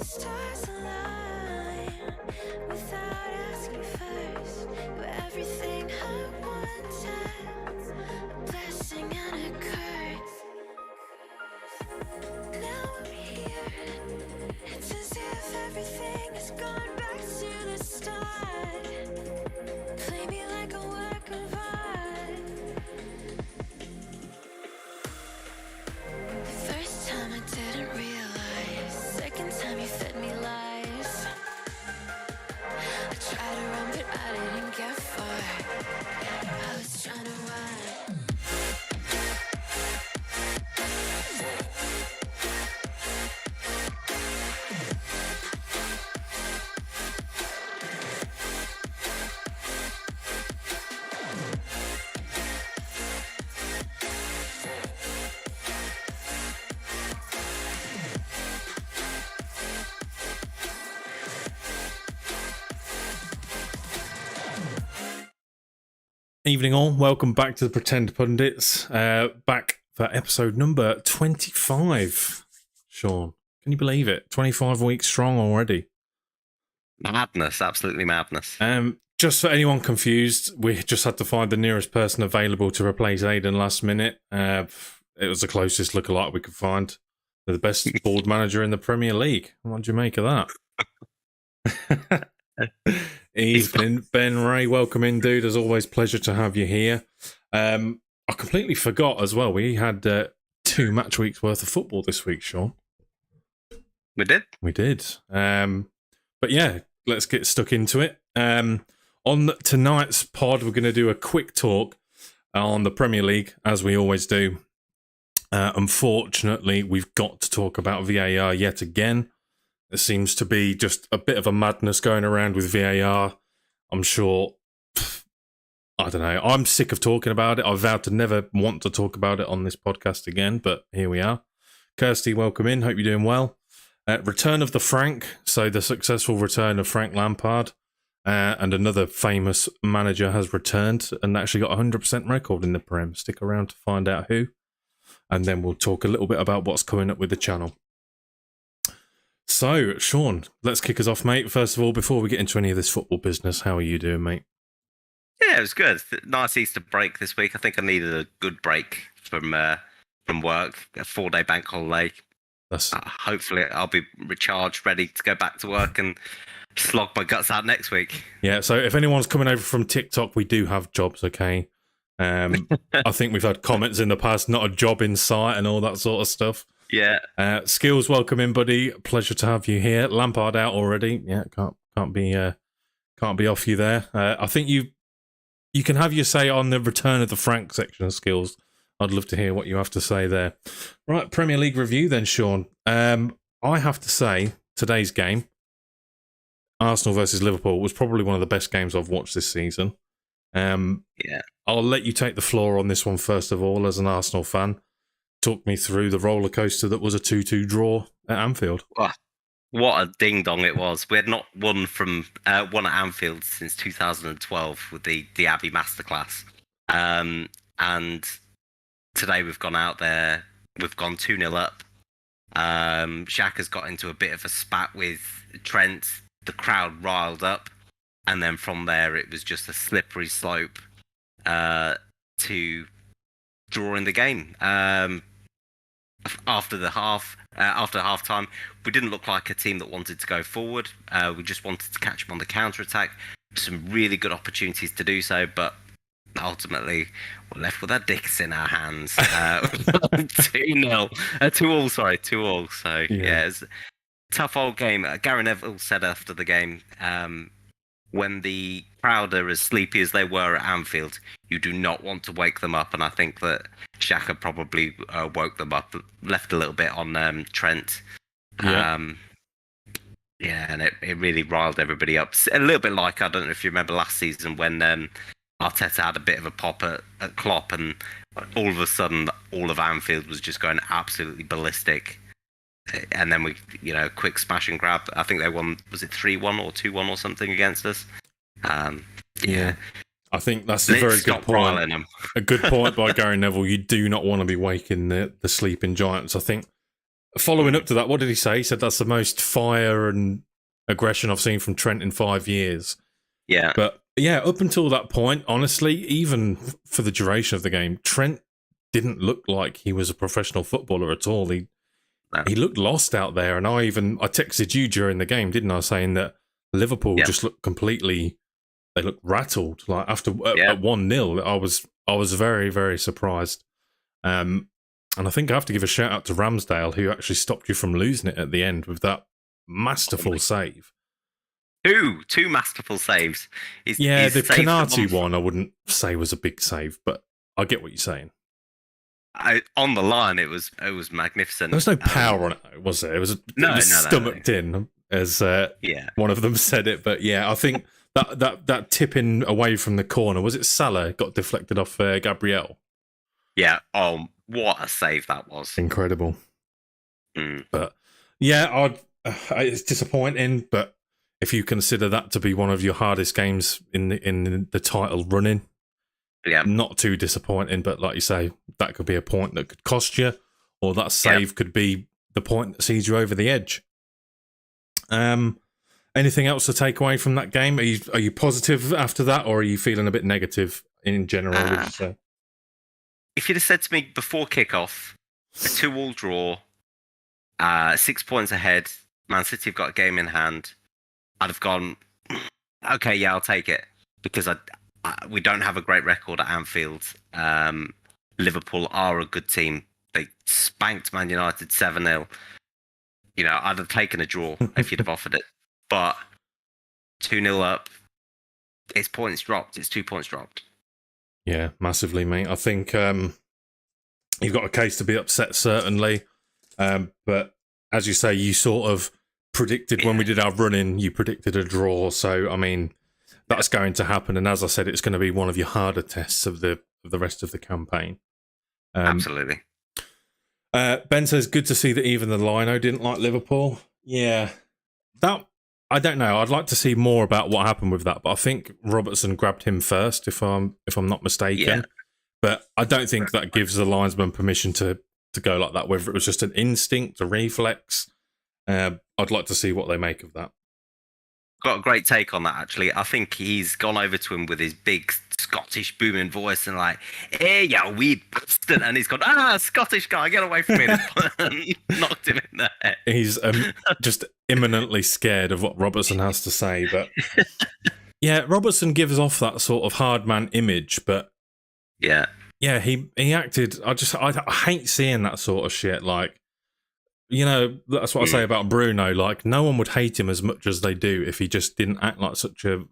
Stars align without asking first. You're everything I wanted, a blessing and a curse. Now I'm here. It's as if everything has gone back to the start. Play me like a work of art. The first time I didn't realize, second time you fed me lies. I tried to run but I didn't get far. I was trying to run. Evening all, welcome back to the Pretend Pundits. Back for episode number 25. Sean, can you believe it? 25 weeks strong already. Madness, absolutely madness. Just for anyone confused, we just had to find the nearest person available to replace Aidan last minute. It was the closest lookalike we could find. They're the best board manager in the Premier League. What do you make of that? Evening, Ben Ray. Welcome in, dude. As always, pleasure to have you here. I completely forgot as well. We had 2 match weeks worth of football this week, Sean. We did? We did. But yeah, let's get stuck into it. On tonight's pod, we're going to do a quick talk on the Premier League, as we always do. Unfortunately, we've got to talk about VAR yet again. There seems to be just a bit of a madness going around with VAR. I'm sure, I don't know, I'm sick of talking about it. I vowed to never want to talk about it on this podcast again, but here we are. Kirsty, welcome in. Hope you're doing well. Return of the Frank, so the successful return of Frank Lampard, and another famous manager has returned and actually got a 100% record in the Prem. Stick around to find out who, and then we'll talk a little bit about what's coming up with the channel. So, Sean, let's kick us off, mate. First of all, before we get into any of this football business, how are you doing, mate? Yeah, it was good. Nice Easter break this week. I think I needed a good break from work, a 4-day bank holiday. Hopefully I'll be recharged, ready to go back to work and slog my guts out next week. Yeah, so if anyone's coming over from TikTok, we do have jobs, okay? I think we've had comments in the past, not a job in sight and all that sort of stuff. Yeah. Skills, welcome in, buddy. Pleasure to have you here. Lampard out already. Yeah, can't be off you there. I think you can have your say on the return of the Frank section of Skills. I'd love to hear what you have to say there. Right, Premier League review then, Sean. I have to say today's game, Arsenal versus Liverpool, was probably one of the best games I've watched this season. Yeah. I'll let you take the floor on this one first of all, as an Arsenal fan. Talk me through the roller coaster that was a 2-2 draw at Anfield. What a ding dong it was! We had not won at Anfield since 2012 with the Abbey Masterclass, and today we've gone out there. We've gone 2-0 up. Xhaka's got into a bit of a spat with Trent. The crowd riled up, and then from there it was just a slippery slope to drawing the game. After half time, we didn't look like a team that wanted to go forward. We just wanted to catch them on the counter attack. Some really good opportunities to do so, but ultimately we're left with our dicks in our hands. 2-0, 2-all. 2-all. So yeah, it's a tough old game. Gary Neville said after the game, when the crowd are as sleepy as they were at Anfield, you do not want to wake them up. And I think that Xhaka probably woke them up, left a little bit on Trent. Yeah, and it really riled everybody up. A little bit like, I don't know if you remember last season when Arteta had a bit of a pop at Klopp, and all of a sudden all of Anfield was just going absolutely ballistic. And then we, quick smash and grab. I think they won, was it 3-1 or 2-1 or something against us? Yeah. I think that's a very good point. A good point by Gary Neville. You do not want to be waking the sleeping giants. I think following up to that, what did he say? He said that's the most fire and aggression I've seen from Trent in 5 years. Yeah. But yeah, up until that point, honestly, even for the duration of the game, Trent didn't look like he was a professional footballer at all. He looked lost out there. And I texted you during the game, didn't I, saying that Liverpool just looked they looked rattled. Like after at 1-0, I was very, very surprised. And I think I have to give a shout out to Ramsdale, who actually stopped you from losing it at the end with that masterful save. Two masterful saves. The Canati one I wouldn't say was a big save, but I get what you're saying. On the line, it was magnificent. There was no power on it, was there? It was stomached in, as one of them said it. But yeah, I think that tipping away from the corner, was it Salah got deflected off Gabriel? Yeah. Oh, what a save that was! Incredible. But yeah, it's disappointing. But if you consider that to be one of your hardest games in the title running, not too disappointing. But like you say, that could be a point that could cost you, or that save could be the point that sees you over the edge. Anything else to take away from that game? Are you positive after that, or are you feeling a bit negative in general? Would you say? If you'd have said to me before kickoff, a 2-2 draw, 6 points ahead, Man City have got a game in hand, I'd have gone, okay, yeah, I'll take it, because we don't have a great record at Anfield. Liverpool are a good team. They spanked Man United 7-0. You know, I'd have taken a draw if you'd have offered it. But 2-0 up, it's points dropped. It's 2 points dropped. Yeah, massively, mate. I think you've got a case to be upset, certainly. But as you say, you sort of predicted when we did our run-in, you predicted a draw. So, I mean, that's going to happen. And as I said, it's going to be one of your harder tests of the rest of the campaign. Absolutely. Ben says, good to see that even the Lino didn't like Liverpool. Yeah, that... I don't know. I'd like to see more about what happened with that, but I think Robertson grabbed him first, if I'm not mistaken. Yeah. But I don't think that gives the linesman permission to go like that. Whether it was just an instinct, a reflex, I'd like to see what they make of that. Got a great take on that, actually. I think he's gone over to him with his big Scottish booming voice and like, hey, you wee bastard. And he's gone, Scottish guy, get away from me. Knocked him in the head. He's just imminently scared of what Robertson has to say. But yeah, Robertson gives off that sort of hard man image. But yeah, he acted. I hate seeing that sort of shit. Like, you know, that's what I say about Bruno. Like, no one would hate him as much as they do if he just didn't act like such a...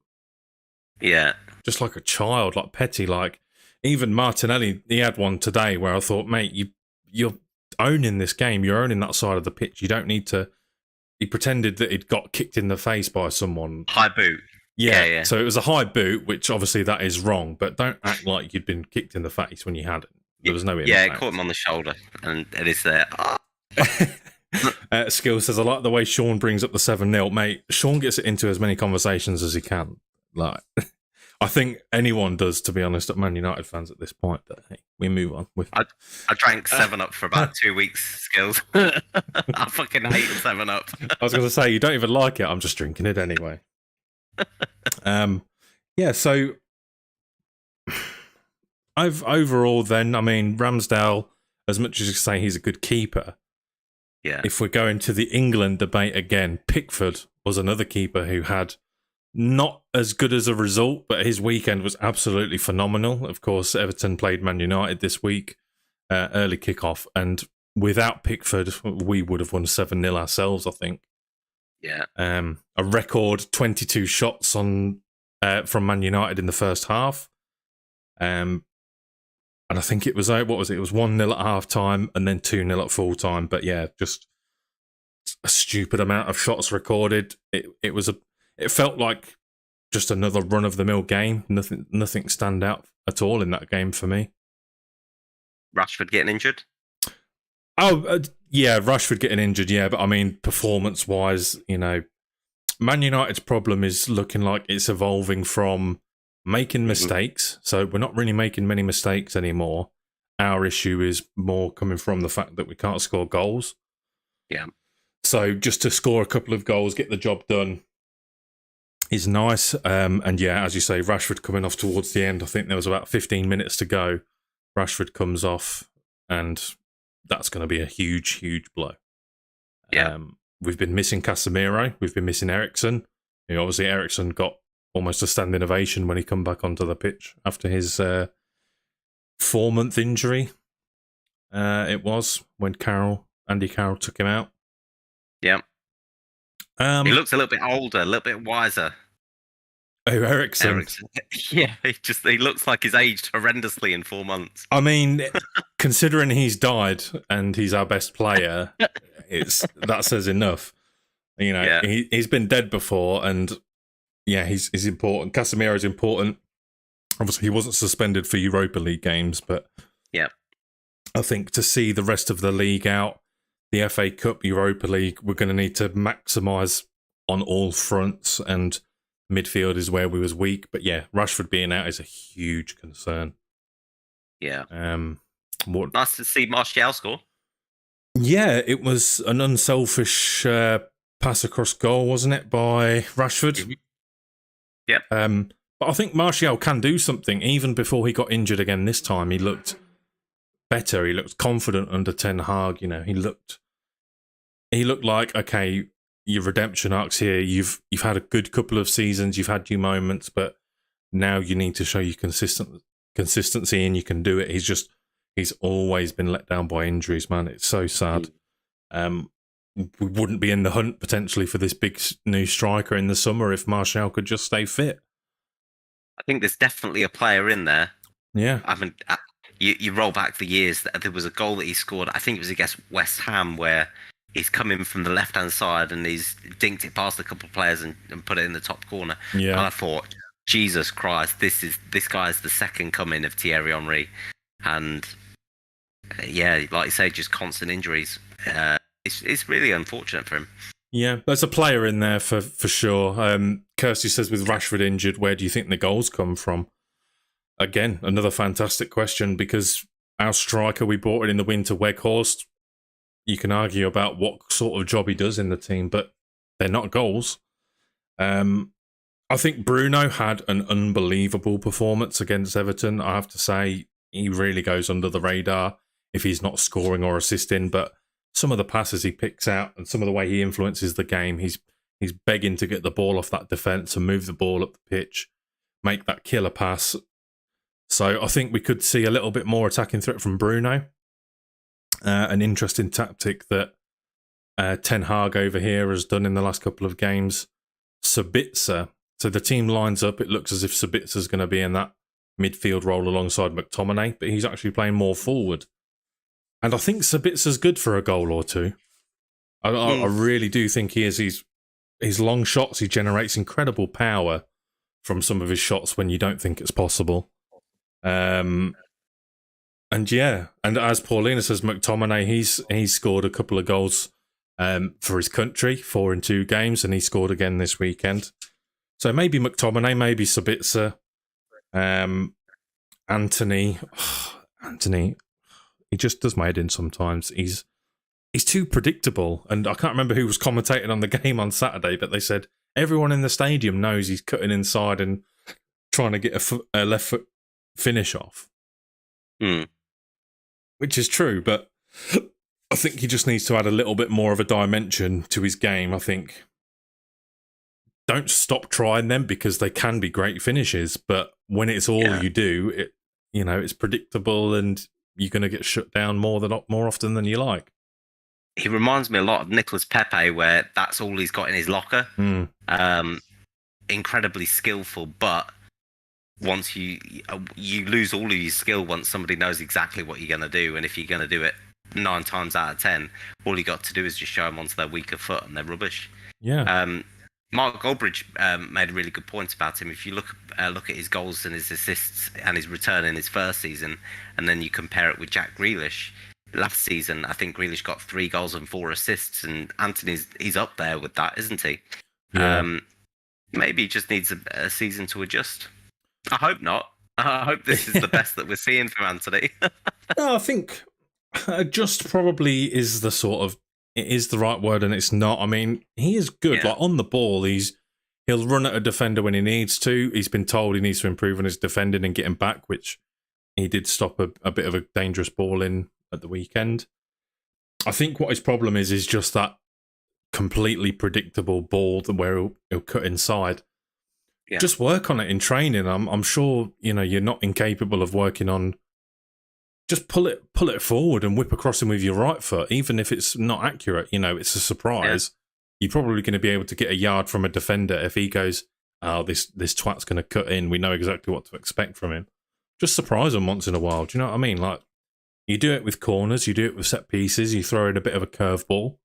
Yeah. Just like a child, like petty. Like, even Martinelli, he had one today where I thought, mate, you're owning this game. You're owning that side of the pitch. You don't need to... He pretended that he'd got kicked in the face by someone. High boot. Yeah. So it was a high boot, which obviously that is wrong, but don't act like you'd been kicked in the face when you hadn't. There was no impact. Yeah, it caught him on the shoulder, and it is there. Skill says, I like the way Sean brings up the 7-0. Mate, Sean gets it into as many conversations as he can. Like, I think anyone does, to be honest, at Man United fans at this point. But hey, we move on. I drank 7-Up for about 2 weeks, Skills. I fucking hate 7-Up. I was going to say, you don't even like it. I'm just drinking it anyway. Yeah, so overall then, I mean, Ramsdale, as much as you say he's a good keeper, if we're going to the England debate again, Pickford was another keeper who had not as good as a result, but his weekend was absolutely phenomenal. Of course, Everton played Man United this week, early kickoff, and without Pickford, we would have won 7-0 ourselves, I think. Yeah. A record 22 shots on from Man United in the first half. And I think it was, what was it? It was 1-0 at half time and then 2-0 at full time. But yeah, just a stupid amount of shots recorded. It felt like just another run of the mill game. Nothing stand out at all in that game for me. Rashford getting injured? Yeah, Rashford getting injured, yeah. But I mean, performance-wise, you know, Man United's problem is looking like it's evolving from making mistakes. So we're not really making many mistakes anymore. Our issue is more coming from the fact that we can't score goals. Yeah. So just to score a couple of goals, get the job done, is nice. And yeah, as you say, Rashford coming off towards the end. I think there was about 15 minutes to go. Rashford comes off, and that's going to be a huge, huge blow. Yeah. We've been missing Casemiro. We've been missing Eriksen. Obviously, Eriksen got almost a standing ovation when he come back onto the pitch after his 4-month injury. It was when Andy Carroll took him out. Yeah. He looks a little bit older, a little bit wiser. Oh, Eriksen. Yeah, he looks like he's aged horrendously in 4 months. I mean, considering he's died and he's our best player, that says enough. Yeah. He's been dead before, and yeah, he's important. Casemiro's important. Obviously, he wasn't suspended for Europa League games, but yeah, I think to see the rest of the league out, the FA Cup, Europa League, we're going to need to maximise on all fronts, and midfield is where we was weak. But yeah, Rashford being out is a huge concern. Yeah. Nice to see Martial score. Yeah, it was an unselfish pass across goal, wasn't it, by Rashford? Mm-hmm. Yep. But I think Martial can do something. Even before he got injured again this time, he looked better. He looked confident under Ten Hag. He looked like, okay, your redemption arc's here. You've had a good couple of seasons. You've had your moments, but now you need to show your consistency, and you can do it. He's always been let down by injuries, man. It's so sad. We wouldn't be in the hunt potentially for this big new striker in the summer if Martial could just stay fit. I think there's definitely a player in there. Yeah. I mean, you roll back the years. There was a goal that he scored. I think it was against West Ham, where he's come in from the left-hand side and he's dinked it past a couple of players and put it in the top corner. Yeah. And I thought, Jesus Christ, this guy is the second coming of Thierry Henry. And yeah, like you say, just constant injuries. It's really unfortunate for him. Yeah, there's a player in there for sure. Kirsty says, with Rashford injured, where do you think the goals come from? Again, another fantastic question, because our striker, we brought in the winter, Weghorst. You can argue about what sort of job he does in the team, but they're not goals. I think Bruno had an unbelievable performance against Everton. I have to say, he really goes under the radar if he's not scoring or assisting, but some of the passes he picks out and some of the way he influences the game, he's begging to get the ball off that defence and move the ball up the pitch, make that killer pass. So I think we could see a little bit more attacking threat from Bruno. An interesting tactic that Ten Hag over here has done in the last couple of games. Sabitzer. So the team lines up. It looks as if Sabitzer's going to be in that midfield role alongside McTominay, but he's actually playing more forward. And I think Sabitzer's good for a goal or two. I really do think he is. His long shots, he generates incredible power from some of his shots when you don't think it's possible. And yeah, and as Paulina says, McTominay, he's scored a couple of goals for his country, 4 in 2 games, and he scored again this weekend. So maybe McTominay, maybe Sabitzer, Anthony, he just does my head in sometimes. He's too predictable, and I can't remember who was commentating on the game on Saturday, but they said everyone in the stadium knows he's cutting inside and trying to get a left foot finish off. Which is true, but I think he just needs to add a little bit more of a dimension to his game. I think don't stop trying them, because they can be great finishes, but when it's all you do, it's predictable and you're going to get shut down more often than you like. He reminds me a lot of Nicolas Pepe, where that's all he's got in his locker. Incredibly skillful, but once you lose all of your skill once somebody knows exactly what you're going to do, and if you're going to do it 9 times out of 10, all you got to do is just show them onto their weaker foot, and they're rubbish. Yeah. Mark Goldbridge made a really good point about him. If you look at his goals and his assists and his return in his first season, and then you compare it with Jack Grealish. Last season, I think Grealish got 3 goals and 4 assists, and he's up there with that, isn't he? Yeah. Maybe he just needs a season to adjust. I hope not. I hope this is the best that we're seeing from Anthony. No, I think just probably is the sort of it is the right word and it's not. I mean, he is good. Yeah. Like on the ball, he'll run at a defender when he needs to. He's been told he needs to improve on his defending and getting back, which he did stop a bit of a dangerous ball in at the weekend. I think what his problem is just that completely predictable ball where he'll cut inside. Yeah. Just work on it in training. I'm sure you're not incapable of working on. Just pull it forward and whip across him with your right foot, even if it's not accurate. It's a surprise. Yeah. You're probably going to be able to get a yard from a defender if he goes, "Oh, this twat's going to cut in." We know exactly what to expect from him. Just surprise him once in a while. Do you know what I mean? Like you do it with corners, you do it with set pieces, you throw in a bit of a curveball.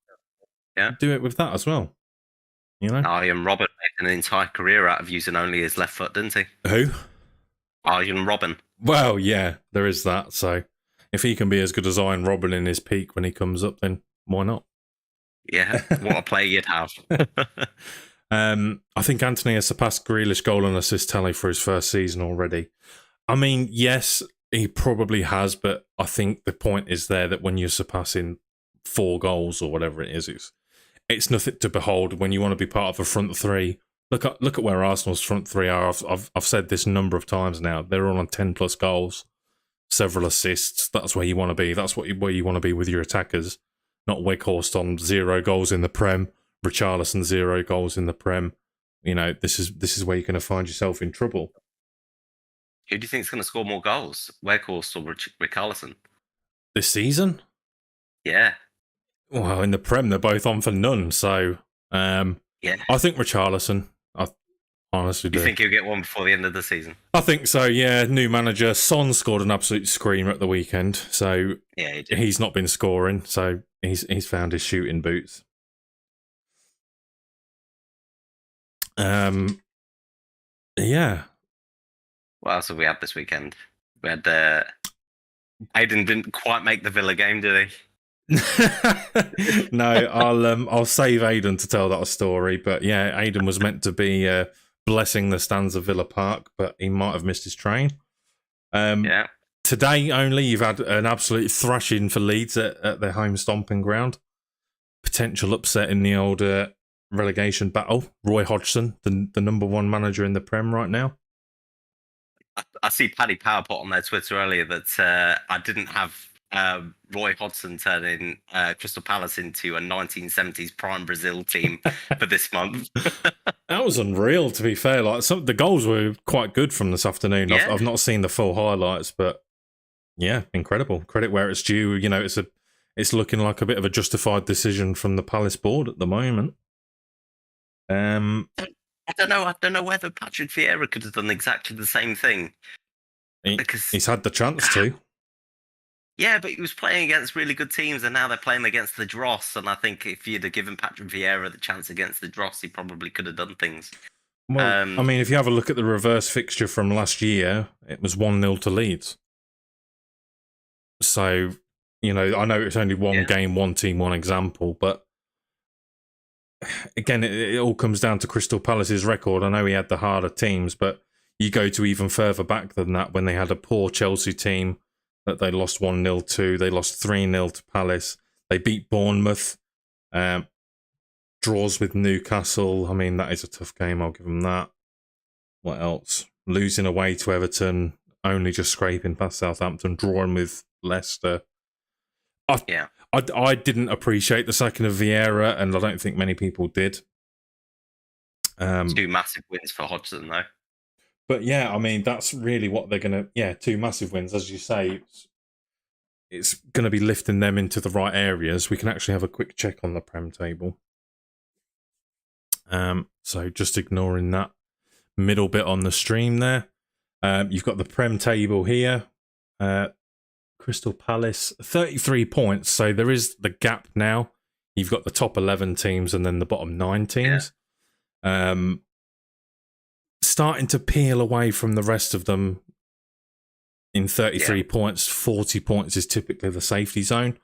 Yeah, do it with that as well. Arjen Robben made an entire career out of using only his left foot, didn't he? Who? Arjen Robben. Well, yeah, there is that. So if he can be as good as Arjen Robben in his peak when he comes up, then why not? Yeah, what a play you'd have. I think Anthony has surpassed Grealish goal and assist tally for his first season already. I mean, yes, he probably has, but I think the point is there that when you're surpassing 4 goals or whatever it is, it's nothing to behold when you want to be part of a front three. Look at where Arsenal's front three are. I've said this a number of times now. They're all on 10 plus goals, several assists. That's where you want to be. That's where you want to be with your attackers. Not Weghorst on 0 goals in the Prem, Richarlison 0 goals in the Prem. This is where you're going to find yourself in trouble. Who do you think is going to score more goals, Weghorst or Richarlison? This season? Yeah. Well, in the Prem, they're both on for none. So, yeah, I think Richarlison. I honestly do. You think he'll get one before the end of the season? I think so. Yeah, new manager Son scored an absolute screamer at the weekend. So yeah, he's not been scoring. So he's found his shooting boots. Yeah. What else have we had this weekend? We had Aiden didn't quite make the Villa game, did he? No, I'll save Aiden to tell that story. But yeah, Aiden was meant to be blessing the stands of Villa Park, but he might have missed his train. Yeah. Today only, you've had an absolute thrashing for Leeds at their home stomping ground. Potential upset in the old relegation battle. Roy Hodgson, the number 1 manager in the Prem right now. I see Paddy Powerpot on their Twitter earlier that I didn't have Roy Hodgson turning Crystal Palace into a 1970s prime Brazil team for this month. That was unreal, to be fair. Like the goals were quite good from this afternoon. Yeah. I've not seen the full highlights, but yeah, incredible. Credit where it's due. It's looking like a bit of a justified decision from the Palace board at the moment. I don't know whether Patrick Vieira could have done exactly the same thing. Because he's had the chance to. Yeah, but he was playing against really good teams, and now they're playing against the Dross. And I think if you'd have given Patrick Vieira the chance against the Dross, he probably could have done things. Well, I mean, if you have a look at the reverse fixture from last year, it was 1-0 to Leeds. So, I know it's only one game, one team, one example, but again, it all comes down to Crystal Palace's record. I know he had the harder teams, but you go to even further back than that when they had a poor Chelsea team that they lost 1-0 to. They lost 3-0 to Palace. They beat Bournemouth. Draws with Newcastle. I mean, that is a tough game. I'll give them that. What else? Losing away to Everton. Only just scraping past Southampton. Drawing with Leicester. I didn't appreciate the sacking of Vieira, and I don't think many people did. 2 massive wins for Hodgson, though. But yeah, I mean, that's really what they're going to... Yeah, 2 massive wins. As you say, it's going to be lifting them into the right areas. We can actually have a quick check on the Prem table. So just ignoring that middle bit on the stream there. You've got the Prem table here. Crystal Palace, 33 points. So there is the gap now. You've got the top 11 teams and then the bottom 9 teams. Yeah. Starting to peel away from the rest of them in 33 points. 40 points is typically the safety zone.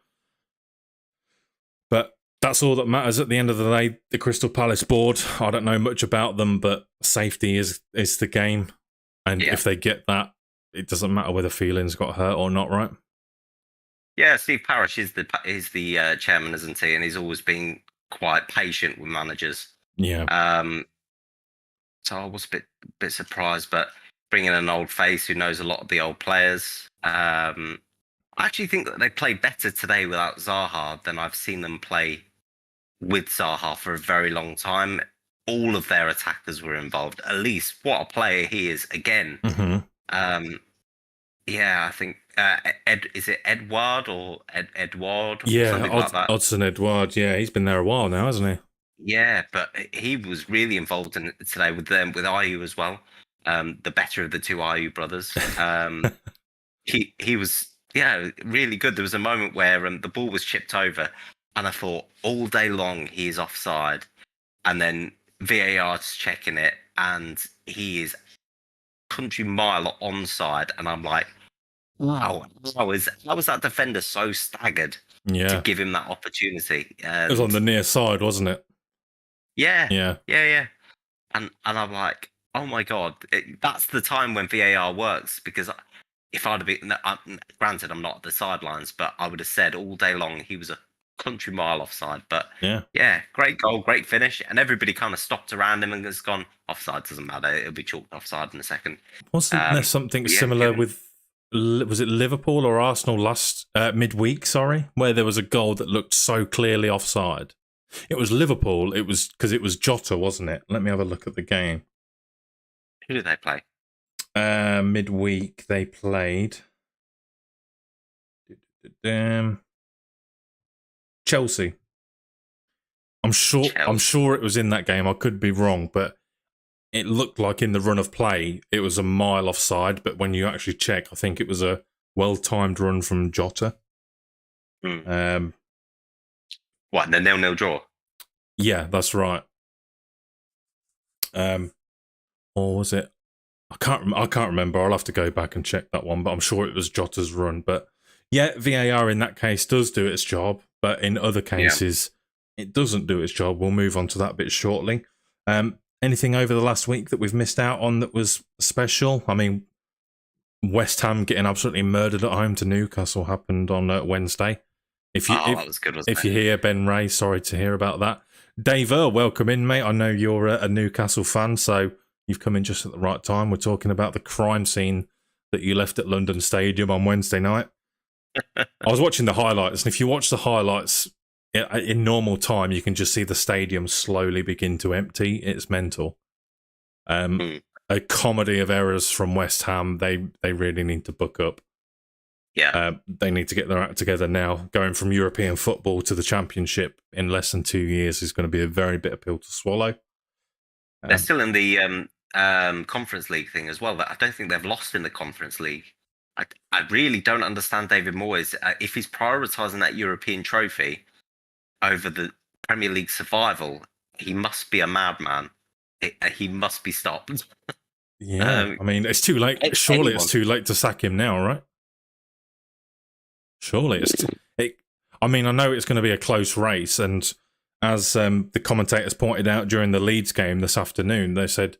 But that's all that matters at the end of the day. The Crystal Palace board, I don't know much about them, but safety is the game. And if they get that, it doesn't matter whether Feeling's got hurt or not, right? Yeah, Steve Parish is the chairman, isn't he? And he's always been quite patient with managers. Yeah. So I was a bit surprised, but bringing in an old face who knows a lot of the old players. I actually think that they played better today without Zaha than I've seen them play with Zaha for a very long time. All of their attackers were involved. At least what a player he is again. Yeah, I think is it Edward or Edward or something like that? Odson Edouard. Yeah, he's been there a while now, hasn't he? Yeah, but he was really involved in it today with them, with Ayu as well. The better of the two Ayu brothers. He was really good. There was a moment where the ball was chipped over, and I thought all day long he's offside, and then VAR's checking it, and he is country mile onside, and I'm like, wow, how is that defender so staggered to give him that opportunity? It was on the near side, wasn't it? Yeah. And I'm like, oh my god, that's the time when VAR works, because if I'd have been, granted, I'm not at the sidelines, but I would have said all day long he was a country mile offside. But yeah, great goal, great finish, and everybody kind of stopped around him and has gone, offside doesn't matter, it'll be chalked offside in a second. Wasn't there something similar with, was it Liverpool or Arsenal last midweek? Sorry, where there was a goal that looked so clearly offside. It was Liverpool. It was because it was Jota, wasn't it? Let me have a look at the game. Who did they play? Midweek they played Chelsea. I'm sure it was in that game. I could be wrong, but it looked like in the run of play it was a mile offside. But when you actually check, I think it was a well-timed run from Jota. What, the 0-0 draw? Yeah, that's right. Or was it? I can't remember. I'll have to go back and check that one, but I'm sure it was Jota's run. But yeah, VAR in that case does do its job, but in other cases, it doesn't do its job. We'll move on to that bit shortly. Anything over the last week that we've missed out on that was special? I mean, West Ham getting absolutely murdered at home to Newcastle happened on Wednesday. That was good, wasn't it? If you hear Ben Ray, sorry to hear about that. Dave Earl, welcome in, mate. I know you're a Newcastle fan, so you've come in just at the right time. We're talking about the crime scene that you left at London Stadium on Wednesday night. I was watching the highlights, and if you watch the highlights in normal time, you can just see the stadium slowly begin to empty. It's mental. A comedy of errors from West Ham. They really need to book up. Yeah. They need to get their act together now. Going from European football to the Championship in less than 2 years is going to be a very bitter pill to swallow. They're still in the Conference League thing as well. I don't think they've lost in the Conference League. I really don't understand David Moyes. If he's prioritising that European trophy over the Premier League survival, he must be a madman. He must be stopped. Yeah, I mean, it's too late. Surely it's too late to sack him now, right? Surely I mean, I know it's going to be a close race, and as the commentators pointed out during the Leeds game this afternoon, they said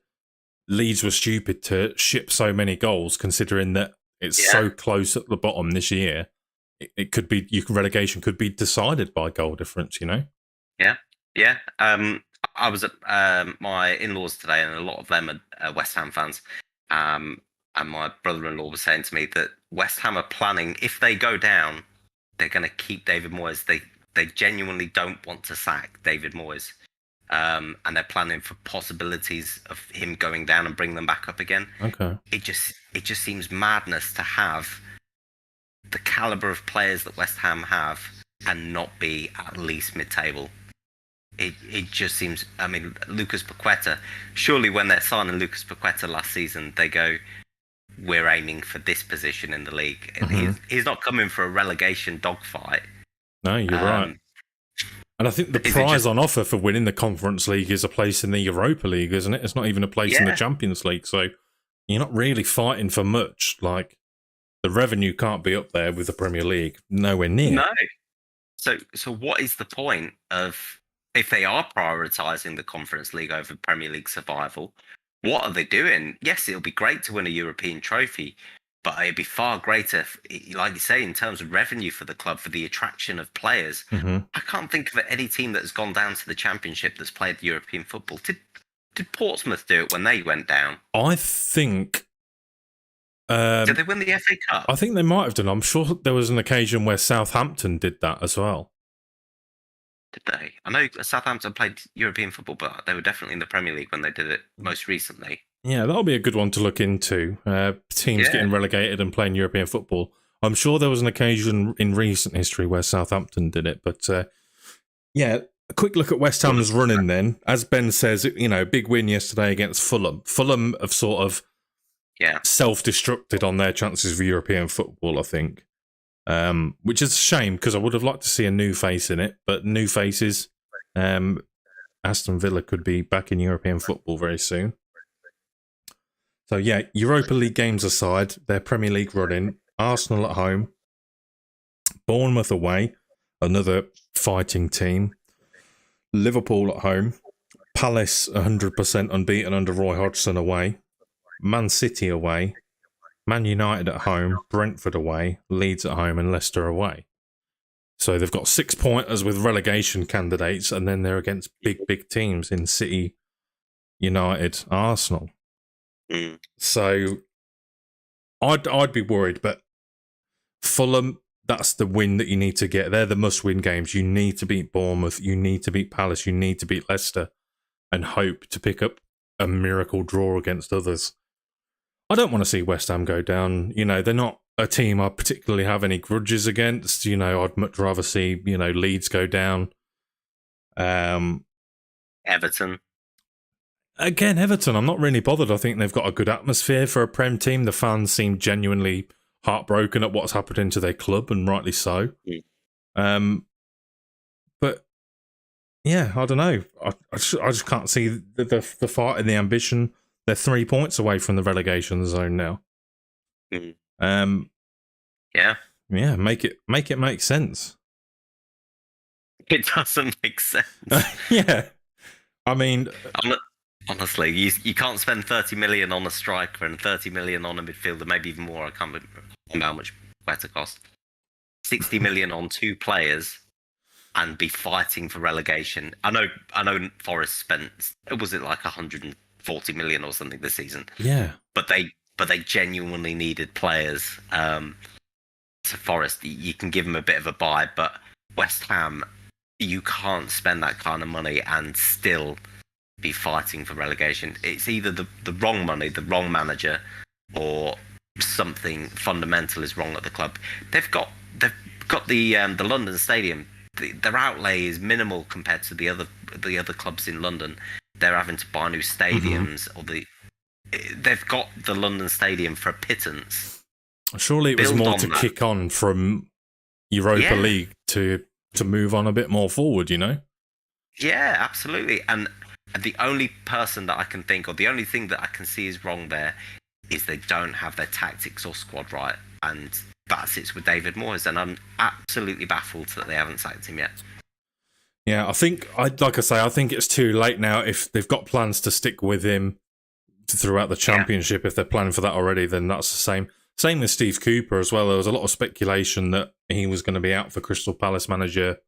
Leeds were stupid to ship so many goals, considering that it's so close at the bottom this year. It could be relegation could be decided by goal difference, you know? Yeah. I was at my in-laws today, and a lot of them are West Ham fans. And my brother-in-law was saying to me that West Ham are planning, if they go down, they're going to keep David Moyes. They genuinely don't want to sack David Moyes. And they're planning for possibilities of him going down and bring them back up again. Okay. It just seems madness to have the caliber of players that West Ham have and not be at least mid-table. It just seems, I mean, Lucas Paqueta, surely when they're signing Lucas Paqueta last season, they go, we're aiming for this position in the league. Mm-hmm. He's not coming for a relegation dogfight. No, you're right. And I think the prize on offer for winning the Conference League is a place in the Europa League, isn't it? It's not even a place in the Champions League. So you're not really fighting for much. Like, the revenue can't be up there with the Premier League. Nowhere near. No. So what is the point of, if they are prioritising the Conference League over Premier League survival, what are they doing? Yes, it'll be great to win a European trophy, but it'd be far greater, like you say, in terms of revenue for the club, for the attraction of players. Mm-hmm. I can't think of any team that has gone down to the Championship that's played European football. Did Portsmouth do it when they went down? I think. Did they win the FA Cup? I think they might have done. I'm sure there was an occasion where Southampton did that as well. Did they? I know Southampton played European football, but they were definitely in the Premier League when they did it most recently. Yeah, that'll be a good one to look into. Teams getting relegated and playing European football. I'm sure there was an occasion in recent history where Southampton did it, but yeah, a quick look at West Ham's running then. As Ben says, big win yesterday against Fulham. Fulham have sort of self-destructed on their chances of European football, I think. Which is a shame because I would have liked to see a new face in it, but new faces. Aston Villa could be back in European football very soon. So yeah, Europa League games aside, their Premier League running, Arsenal at home, Bournemouth away, another fighting team, Liverpool at home, Palace 100% unbeaten under Roy Hodgson away, Man City away, Man United at home, Brentford away, Leeds at home, and Leicester away. So they've got 6-pointers with relegation candidates, and then they're against big teams in City, United, Arsenal. So I'd be worried, but Fulham, that's the win that you need to get. They're the must-win games. You need to beat Bournemouth, you need to beat Palace, you need to beat Leicester, and hope to pick up a miracle draw against others. I don't want to see West Ham go down. They're not a team I particularly have any grudges against. I'd much rather see, Leeds go down. Everton. Again, Everton, I'm not really bothered. I think they've got a good atmosphere for a Prem team. The fans seem genuinely heartbroken at what's happening to their club, and rightly so. But yeah, I don't know. I just can't see the fight and the ambition. They're 3 points away from the relegation zone now. Yeah, make it make sense. It doesn't make sense. Yeah, I mean, honestly, you can't spend 30 million on a striker and 30 million on a midfielder, maybe even more. I can't remember how much better cost. 60 million on 2 players and be fighting for relegation. I know Forest spent, was it like 140 million or something this season? Yeah. But they genuinely needed players. To Forest, you can give them a bit of a buy, but West Ham, you can't spend that kind of money and still be fighting for relegation. It's either the wrong money, the wrong manager, or something fundamental is wrong at the club. They've got the London Stadium. Their outlay is minimal compared to the other clubs in London. They're having to buy new stadiums, they've got the London Stadium for a pittance. Surely it was more to kick on from Europa League to move on a bit more forward, Yeah, absolutely. And the only person that I can think of, the only thing that I can see is wrong there, is they don't have their tactics or squad right. And that sits with David Moyes. And I'm absolutely baffled that they haven't sacked him yet. Yeah, I think it's too late now. If they've got plans to stick with him throughout the Championship, if they're planning for that already, then that's the same. Same with Steve Cooper as well. There was a lot of speculation that he was going to be out for Crystal Palace manager,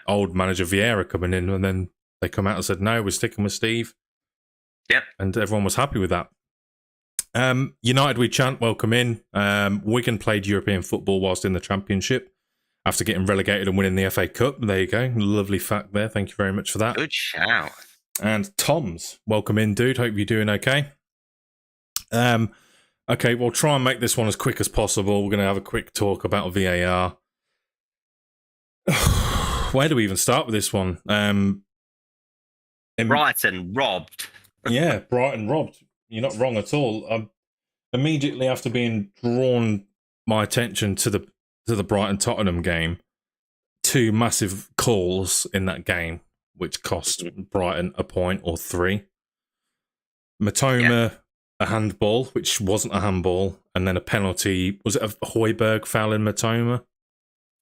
old manager Vieira coming in, and then they come out and said, no, we're sticking with Steve. Yep. And everyone was happy with that. United we chant, welcome in. Wigan played European football whilst in the Championship after getting relegated and winning the FA Cup. There you go. Lovely fact there. Thank you very much for that. Good shout. And Tom's, welcome in, dude. Hope you're doing okay. Okay, we'll try and make this one as quick as possible. We're going to have a quick talk about VAR. Where do we even start with this one? Brighton robbed. Yeah, Brighton robbed. You're not wrong at all. Immediately after being drawn my attention to the Brighton Tottenham game, 2 massive calls in that game, which cost Brighton a point or 3. Matoma, a handball, which wasn't a handball, and then a penalty. Was it a Højbjerg foul in Matoma?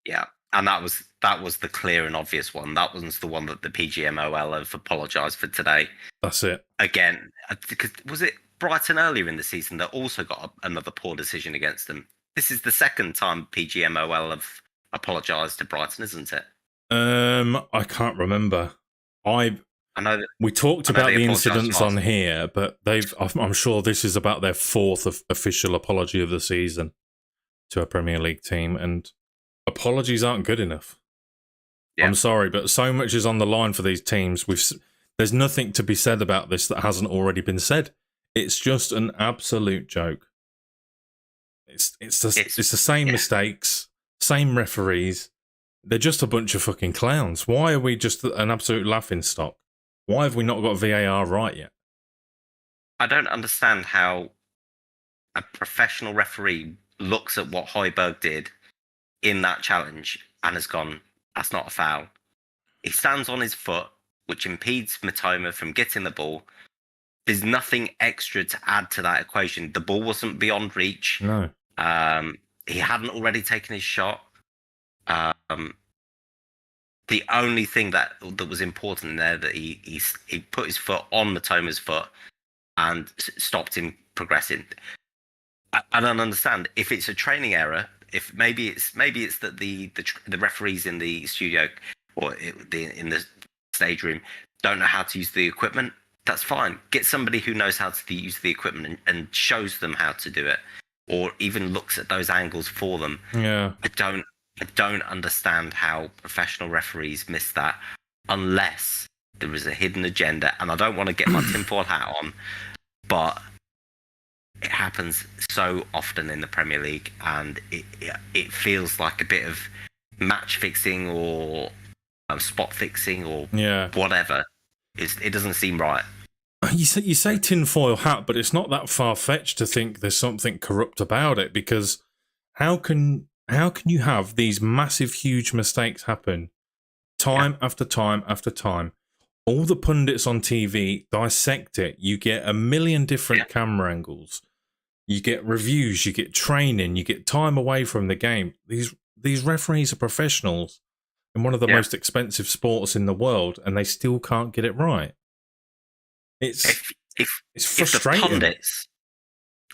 Yeah, and that was the clear and obvious one. That wasn't the one that the PGMOL have apologised for today. That's it. Again, because was it Brighton earlier in the season that also got another poor decision against them. This is the second time PGMOL have apologised to Brighton, isn't it? I can't remember. I know that We talked I know about they the apologised incidents last. on here, but I'm sure this is about their fourth official apology of the season to a Premier League team, and apologies aren't good enough. Yeah. I'm sorry, but so much is on the line for these teams. There's nothing to be said about this that hasn't already been said. It's just an absolute joke. It's the same mistakes, same referees. They're just a bunch of fucking clowns. Why are we just an absolute laughing stock? Why have we not got VAR right yet? I don't understand how a professional referee looks at what Højbjerg did in that challenge and has gone, that's not a foul. He stands on his foot, which impedes Matoma from getting the ball. There's nothing extra to add to that equation. The ball wasn't beyond reach. No. He hadn't already taken his shot. The only thing that was important in there that he put his foot on Matoma's foot and stopped him progressing. I don't understand if it's a training error. If maybe it's that the referees in the studio or in the stage room don't know how to use the equipment. That's fine. Get somebody who knows how to use the equipment and shows them how to do it, or even looks at those angles for them. Yeah. I don't understand how professional referees miss that unless there is a hidden agenda. And I don't want to get my tinfoil hat on, but it happens so often in the Premier League, and it feels like a bit of match fixing or spot fixing or whatever. It doesn't seem right. You say tinfoil hat, but it's not that far-fetched to think there's something corrupt about it, because how can you have these massive, huge mistakes happen time after time after time? All the pundits on TV dissect it. You get a million different camera angles. You get reviews, you get training, you get time away from the game. These referees are professionals in one of the most expensive sports in the world, and they still can't get it right. It's frustrating.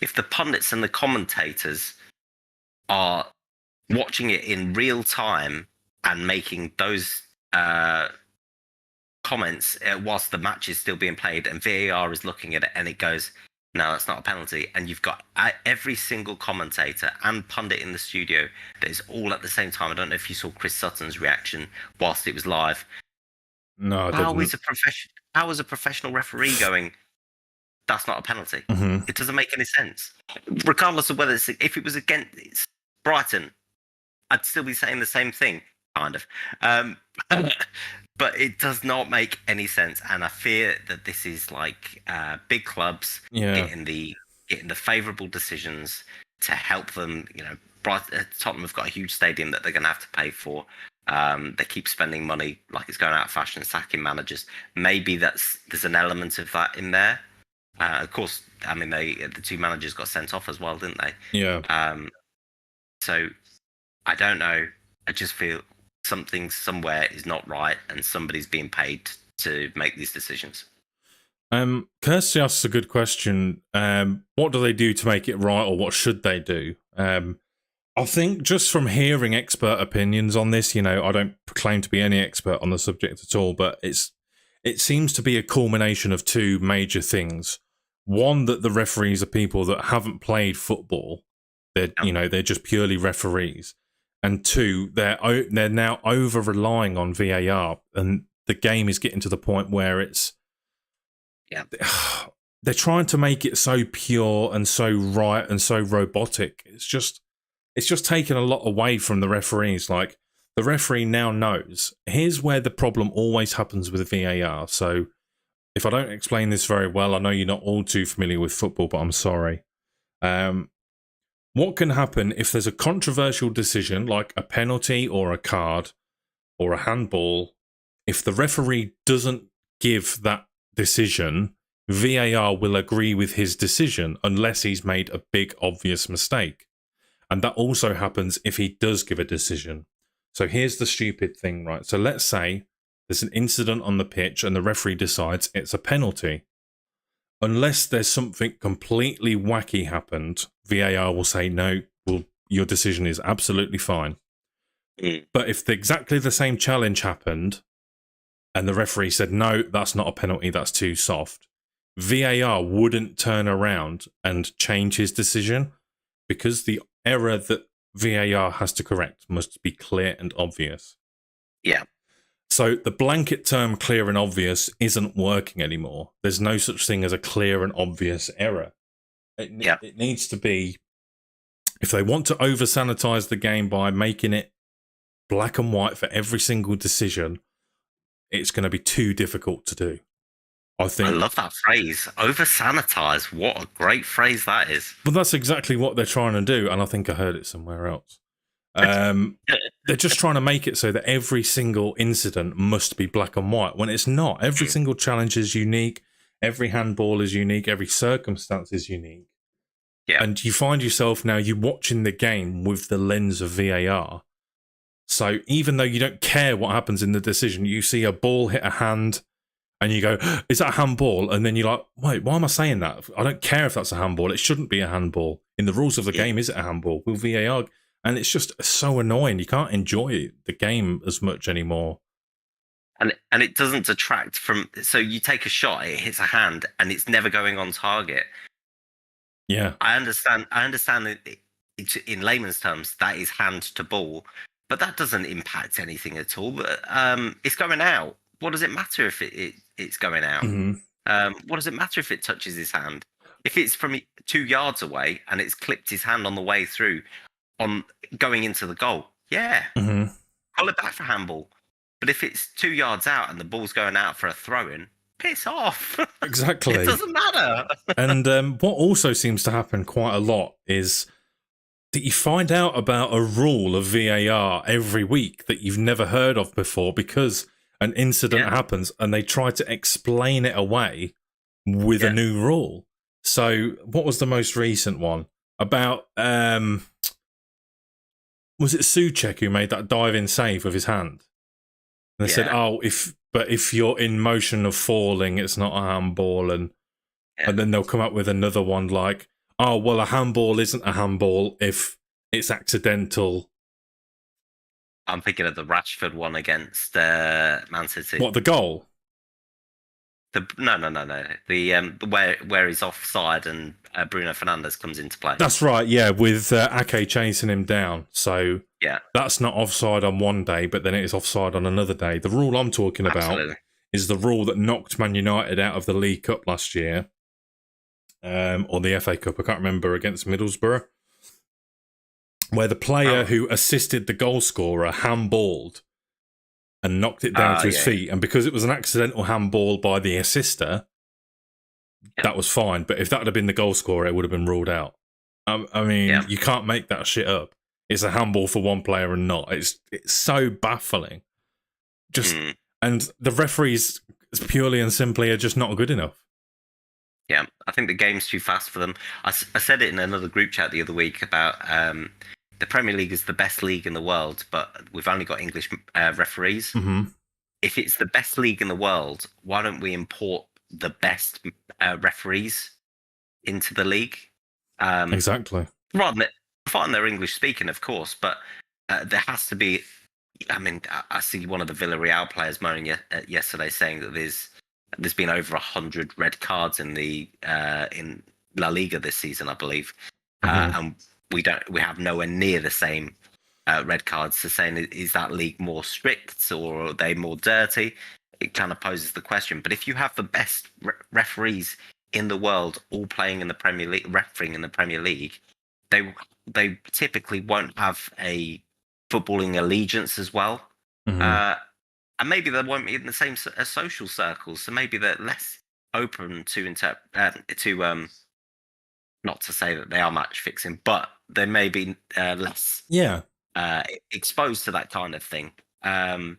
If the pundits and the commentators are watching it in real time and making those comments whilst the match is still being played, and VAR is looking at it and it goes, no, that's not a penalty, and you've got every single commentator and pundit in the studio that is all at the same time. I don't know if you saw Chris Sutton's reaction whilst it was live. No, I didn't. How is a professional referee going, that's not a penalty? Mm-hmm. It doesn't make any sense. Regardless of whether if it was against Brighton, I'd still be saying the same thing, kind of. But it does not make any sense, and I fear that this is like big clubs getting the favourable decisions to help them. You know, Tottenham have got a huge stadium that they're going to have to pay for. They keep spending money like it's going out of fashion, sacking managers. Maybe there's an element of that in there. Of course, I mean the two managers got sent off as well, didn't they? Yeah. So I don't know. I just feel something somewhere is not right, and somebody's being paid to make these decisions. Kirsty asks a good question. What do they do to make it right, or what should they do? I think just from hearing expert opinions on this, I don't claim to be any expert on the subject at all, but it seems to be a culmination of two major things. One, that the referees are people that haven't played football. They're just purely referees. And two, they're now over relying on VAR, and the game is getting to the point where they're trying to make it so pure and so right and so robotic. It's just taken a lot away from the referees. Like, the referee now knows, here's where the problem always happens with VAR. So if I don't explain this very well, I know you're not all too familiar with football, but I'm sorry. What can happen if there's a controversial decision, like a penalty or a card or a handball? If the referee doesn't give that decision, VAR will agree with his decision unless he's made a big, obvious mistake. And that also happens if he does give a decision. So here's the stupid thing, right? So let's say there's an incident on the pitch and the referee decides it's a penalty. unless there's something completely wacky happened, VAR will say, no, well, your decision is absolutely fine. But if exactly the same challenge happened and the referee said, no, that's not a penalty, that's too soft, VAR wouldn't turn around and change his decision because the error that VAR has to correct must be clear and obvious. Yeah. So the blanket term clear and obvious isn't working anymore. There's no such thing as a clear and obvious error. It needs to be, if they want to over-sanitize the game by making it black and white for every single decision, it's going to be too difficult to do. I love that phrase, over-sanitize. What a great phrase that is. But that's exactly what they're trying to do, and I think I heard it somewhere else. They're just trying to make it so that every single incident must be black and white when it's not. Every single challenge is unique. Every handball is unique. Every circumstance is unique. Yeah. And you find yourself now, you're watching the game with the lens of VAR. So even though you don't care what happens in the decision, you see a ball hit a hand and you go, is that a handball? And then you're like, wait, why am I saying that? I don't care if that's a handball. It shouldn't be a handball. In the rules of the game, is it a handball? Will VAR... And it's just so annoying. You can't enjoy the game as much anymore. And it doesn't detract from... So you take a shot, it hits a hand, and it's never going on target. Yeah. I understand that in layman's terms, that is hand to ball, but that doesn't impact anything at all. But it's going out. What does it matter if it's going out? Mm-hmm. What does it matter if it touches his hand? If it's from 2 yards away and it's clipped his hand on the way through, on going into the goal, call it back for handball. But if it's 2 yards out and the ball's going out for a throw-in, piss off. Exactly. It doesn't matter. And what also seems to happen quite a lot is that you find out about a rule of VAR every week that you've never heard of before because an incident happens and they try to explain it away with a new rule. So what was the most recent one? About... was it Souček who made that dive-in save with his hand? And they said, if you're in motion of falling, it's not a handball. And then they'll come up with another one like, oh, well, a handball isn't a handball if it's accidental. I'm thinking of the Rashford one against Man City. What, the goal? No. The where he's offside and Bruno Fernandes comes into play. That's right, yeah, with Ake chasing him down. So that's not offside on one day, but then it is offside on another day. The rule I'm talking about is the rule that knocked Man United out of the League Cup last year, or the FA Cup, I can't remember, against Middlesbrough, where the player who assisted the goal scorer handballed and knocked it down to his feet. And because it was an accidental handball by the assister, that was fine. But if that had been the goal scorer, it would have been ruled out. I mean, you can't make that shit up. It's a handball for one player and not. It's so baffling. And the referees, purely and simply, are just not good enough. Yeah, I think the game's too fast for them. I said it in another group chat the other week about... the Premier League is the best league in the world, but we've only got English referees. Mm-hmm. If it's the best league in the world, why don't we import the best referees into the league? Exactly. Rather than providing they're English speaking, of course, but there has to be. I mean, I see one of the Villarreal players moaning yesterday saying that there's been over 100 red cards in the in La Liga this season, I believe, and we have nowhere near the same red cards. So saying, is that league more strict or are they more dirty? It kind of poses the question. But if you have the best referees in the world all playing in the Premier League, refereeing in the Premier League, they typically won't have a footballing allegiance as well. And maybe they won't be in the same social circles. So maybe they're less open to not to say that they are match fixing, but they may be less exposed to that kind of thing. Everybody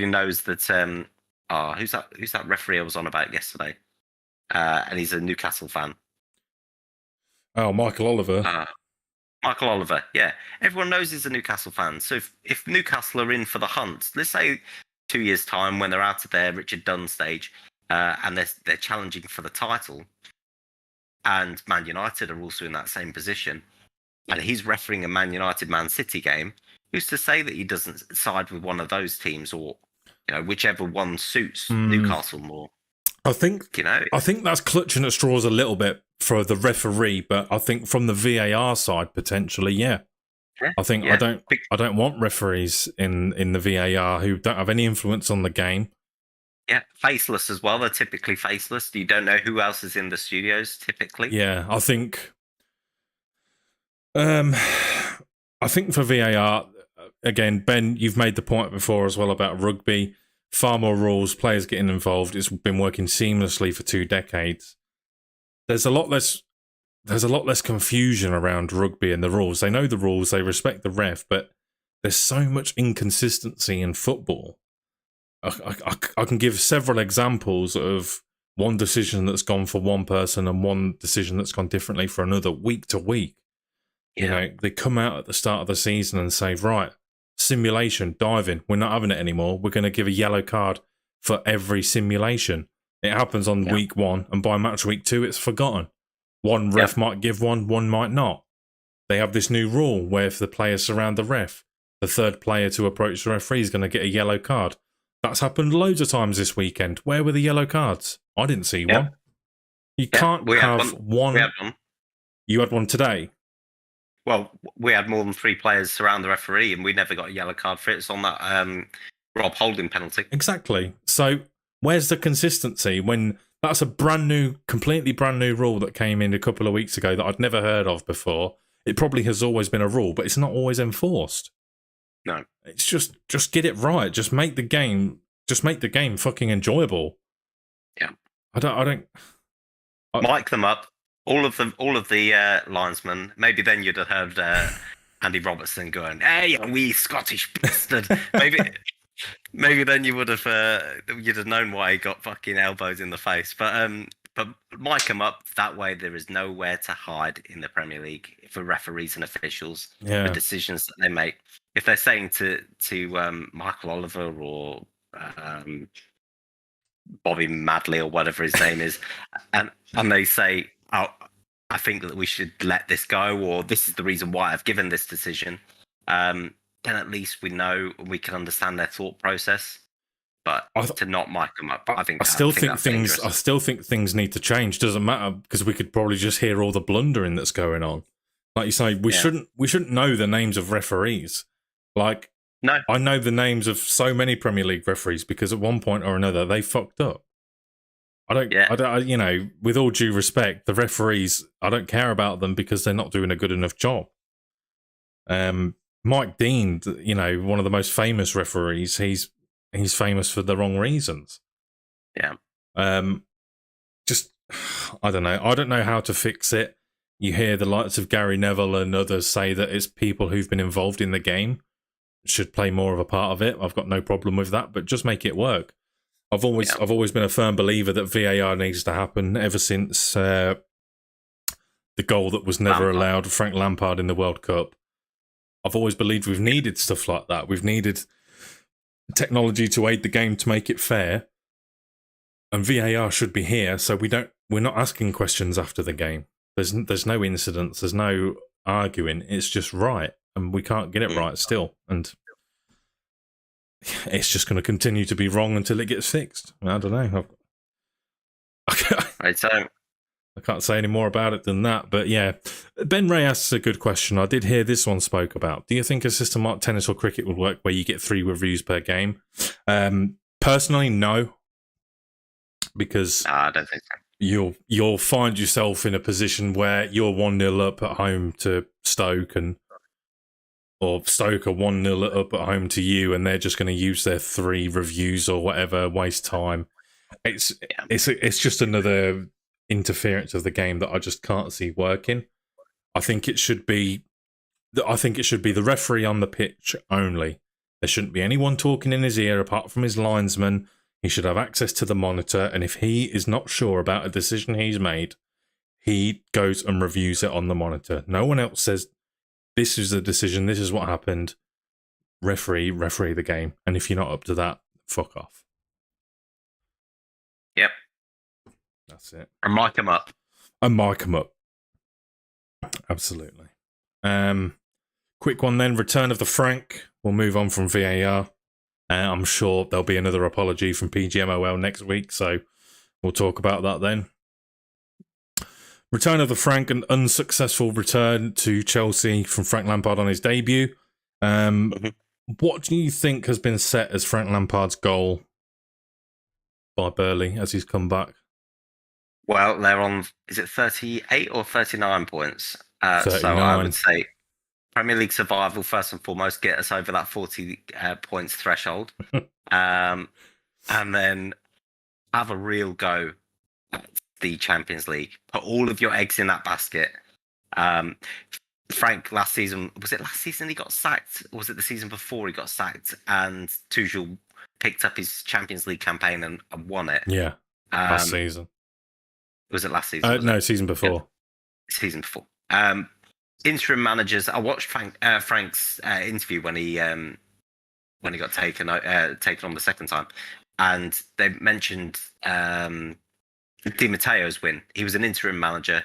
knows that. Who's that referee I was on about yesterday? And he's a Newcastle fan. Oh, Michael Oliver. Michael Oliver, yeah. Everyone knows he's a Newcastle fan. So if Newcastle are in for the hunt, let's say 2 years' time when they're out of their Richard Dunn stage, and they're challenging for the title, and Man United are also in that same position, and he's refereeing a Man United Man City game. Who's to say that he doesn't side with one of those teams, or whichever one suits Newcastle more? I think that's clutching at straws a little bit for the referee, but I think from the VAR side potentially, yeah. I think I don't want referees in the VAR who don't have any influence on the game. Yeah, faceless as well. They're typically faceless. You don't know who else is in the studios typically. Yeah, I think for VAR, again, Ben, you've made the point before as well about rugby. Far more rules, players getting involved. It's been working seamlessly for 2 decades. There's a lot less confusion around rugby and the rules. They know the rules, they respect the ref, but there's so much inconsistency in football. I can give several examples of one decision that's gone for one person and one decision that's gone differently for another week to week. Yeah. They come out at the start of the season and say, right, simulation, diving, we're not having it anymore. We're going to give a yellow card for every simulation. It happens on week 1, and by match week 2, it's forgotten. One ref might give one might not. They have this new rule where if the players surround the ref, the third player to approach the referee is going to get a yellow card. That's happened loads of times this weekend. Where were the yellow cards? I didn't see one. You can't have one. We had one. You had one today? Well, we had more than 3 players surround the referee, and we never got a yellow card for it. It's on that Rob Holding penalty. Exactly. So where's the consistency when that's a completely brand new rule that came in a couple of weeks ago that I'd never heard of before? It probably has always been a rule, but it's not always enforced. No. It's just get it right. Just make the game fucking enjoyable. Yeah. I don't mic them up. All of the linesmen. Maybe then you'd have heard Andy Robertson going, "Hey, we Scottish bastard." maybe then you would have you'd have known why he got fucking elbows in the face. But mic them up. That way, there is nowhere to hide in the Premier League for referees and officials. Yeah. The decisions that they make. If they're saying to Michael Oliver or Bobby Madley or whatever his name is, and they say, "Oh, I think that we should let this go," or "This is the reason why I've given this decision," then at least we know and we can understand their thought process. But to not mic them up, I still think things need to change. Doesn't matter, because we could probably just hear all the blundering that's going on. Like you say, we shouldn't know the names of referees. Like, no, I know the names of so many Premier League referees because at one point or another they fucked up. I don't, with all due respect, the referees, I don't care about them because they're not doing a good enough job. Mike Dean, one of the most famous referees, he's famous for the wrong reasons. Yeah. Just, I don't know. I don't know how to fix it. You hear the likes of Gary Neville and others say that it's people who've been involved in the game should play more of a part of it. I've got no problem with that, but just make it work. I've always been a firm believer that VAR needs to happen ever since the goal that was never allowed, Frank Lampard in the World Cup. I've always believed we've needed stuff like that. We've needed technology to aid the game to make it fair, and VAR should be here so we're not asking questions after the game. There's no incidents, there's no arguing. It's just right, and we can't get it right still, and it's just going to continue to be wrong until it gets fixed. I don't know. I can't say any more about it than that, but yeah. Ben Ray asks a good question. I did hear this one spoke about. Do you think a system like tennis or cricket would work where you get 3 reviews per game? Personally, no. Because I don't think so. You'll find yourself in a position where you're 1-0 up at home to Stoke, or Stoke are 1-0 up at home to you, and they're just going to use their 3 reviews or whatever, waste time. It's just another interference of the game that I just can't see working. I think it should be the referee on the pitch only. There shouldn't be anyone talking in his ear apart from his linesman. He should have access to the monitor, and if he is not sure about a decision he's made, he goes and reviews it on the monitor. No one else says, this is the decision, this is what happened. Referee the game. And if you're not up to that, fuck off. Yep, That's it. And mic 'em up. And mic 'em up. Absolutely. Quick one then. Return of the Frank. We'll move on from VAR. I'm sure there'll be another apology from PGMOL next week, so we'll talk about that then. Return of the Frank, an unsuccessful return to Chelsea from Frank Lampard on his debut. What do you think has been set as Frank Lampard's goal by Burley as he's come back? Well, they're on, is it 38 or 39 points? 39. So I would say Premier League survival, first and foremost, get us over that 40 points threshold. And then have a real go at the Champions League. Put all of your eggs in that basket. Frank, last season, was it last season he got sacked? Or was it the season before he got sacked? And Tuchel picked up his Champions League campaign and won it. Yeah, last season. Was it last season? No, season before. Yeah. Season before. Interim managers. I watched Frank's interview when he got taken on the second time, and they mentioned Di Matteo's win. He was an interim manager,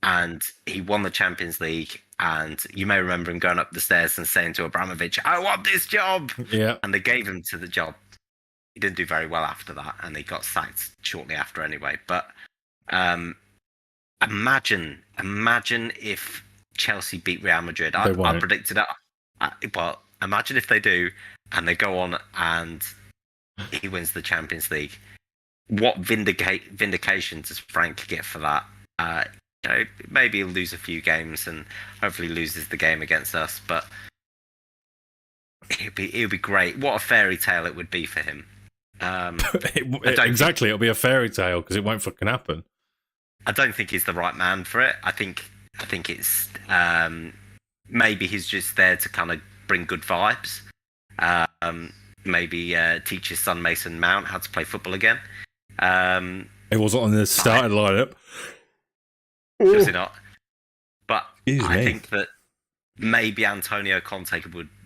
and he won the Champions League. And you may remember him going up the stairs and saying to Abramovich, "I want this job." Yeah, and they gave him to the job. He didn't do very well after that, and he got sacked shortly after anyway. But imagine if Chelsea beat Real Madrid. I predicted it. Well, imagine if they do, and they go on and he wins the Champions League. What vindication does Frank get for that? Maybe he'll lose a few games and hopefully loses the game against us, but it'll be great. What a fairy tale it would be for him. Exactly, it'll be a fairy tale because it won't fucking happen. I don't think he's the right man for it. I think it's maybe he's just there to kind of bring good vibes. Maybe teach his son Mason Mount how to play football again. It wasn't on the starting lineup. Was it not? But I think that maybe Antonio Conte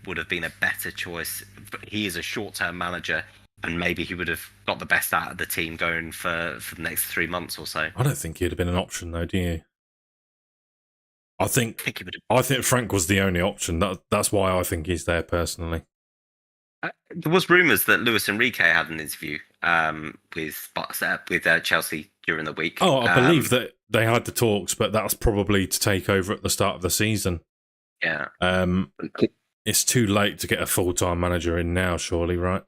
would have been a better choice. But he is a short-term manager, and maybe he would have got the best out of the team going for the next 3 months or so. I don't think he'd have been an option, though, do you? I think he would have. I think Frank was the only option. That's why I think he's there personally. There was rumours that Luis Enrique had an interview with Chelsea during the week. Oh, I believe that they had the talks, but that's probably to take over at the start of the season. Yeah. It's too late to get a full-time manager in now, surely, right?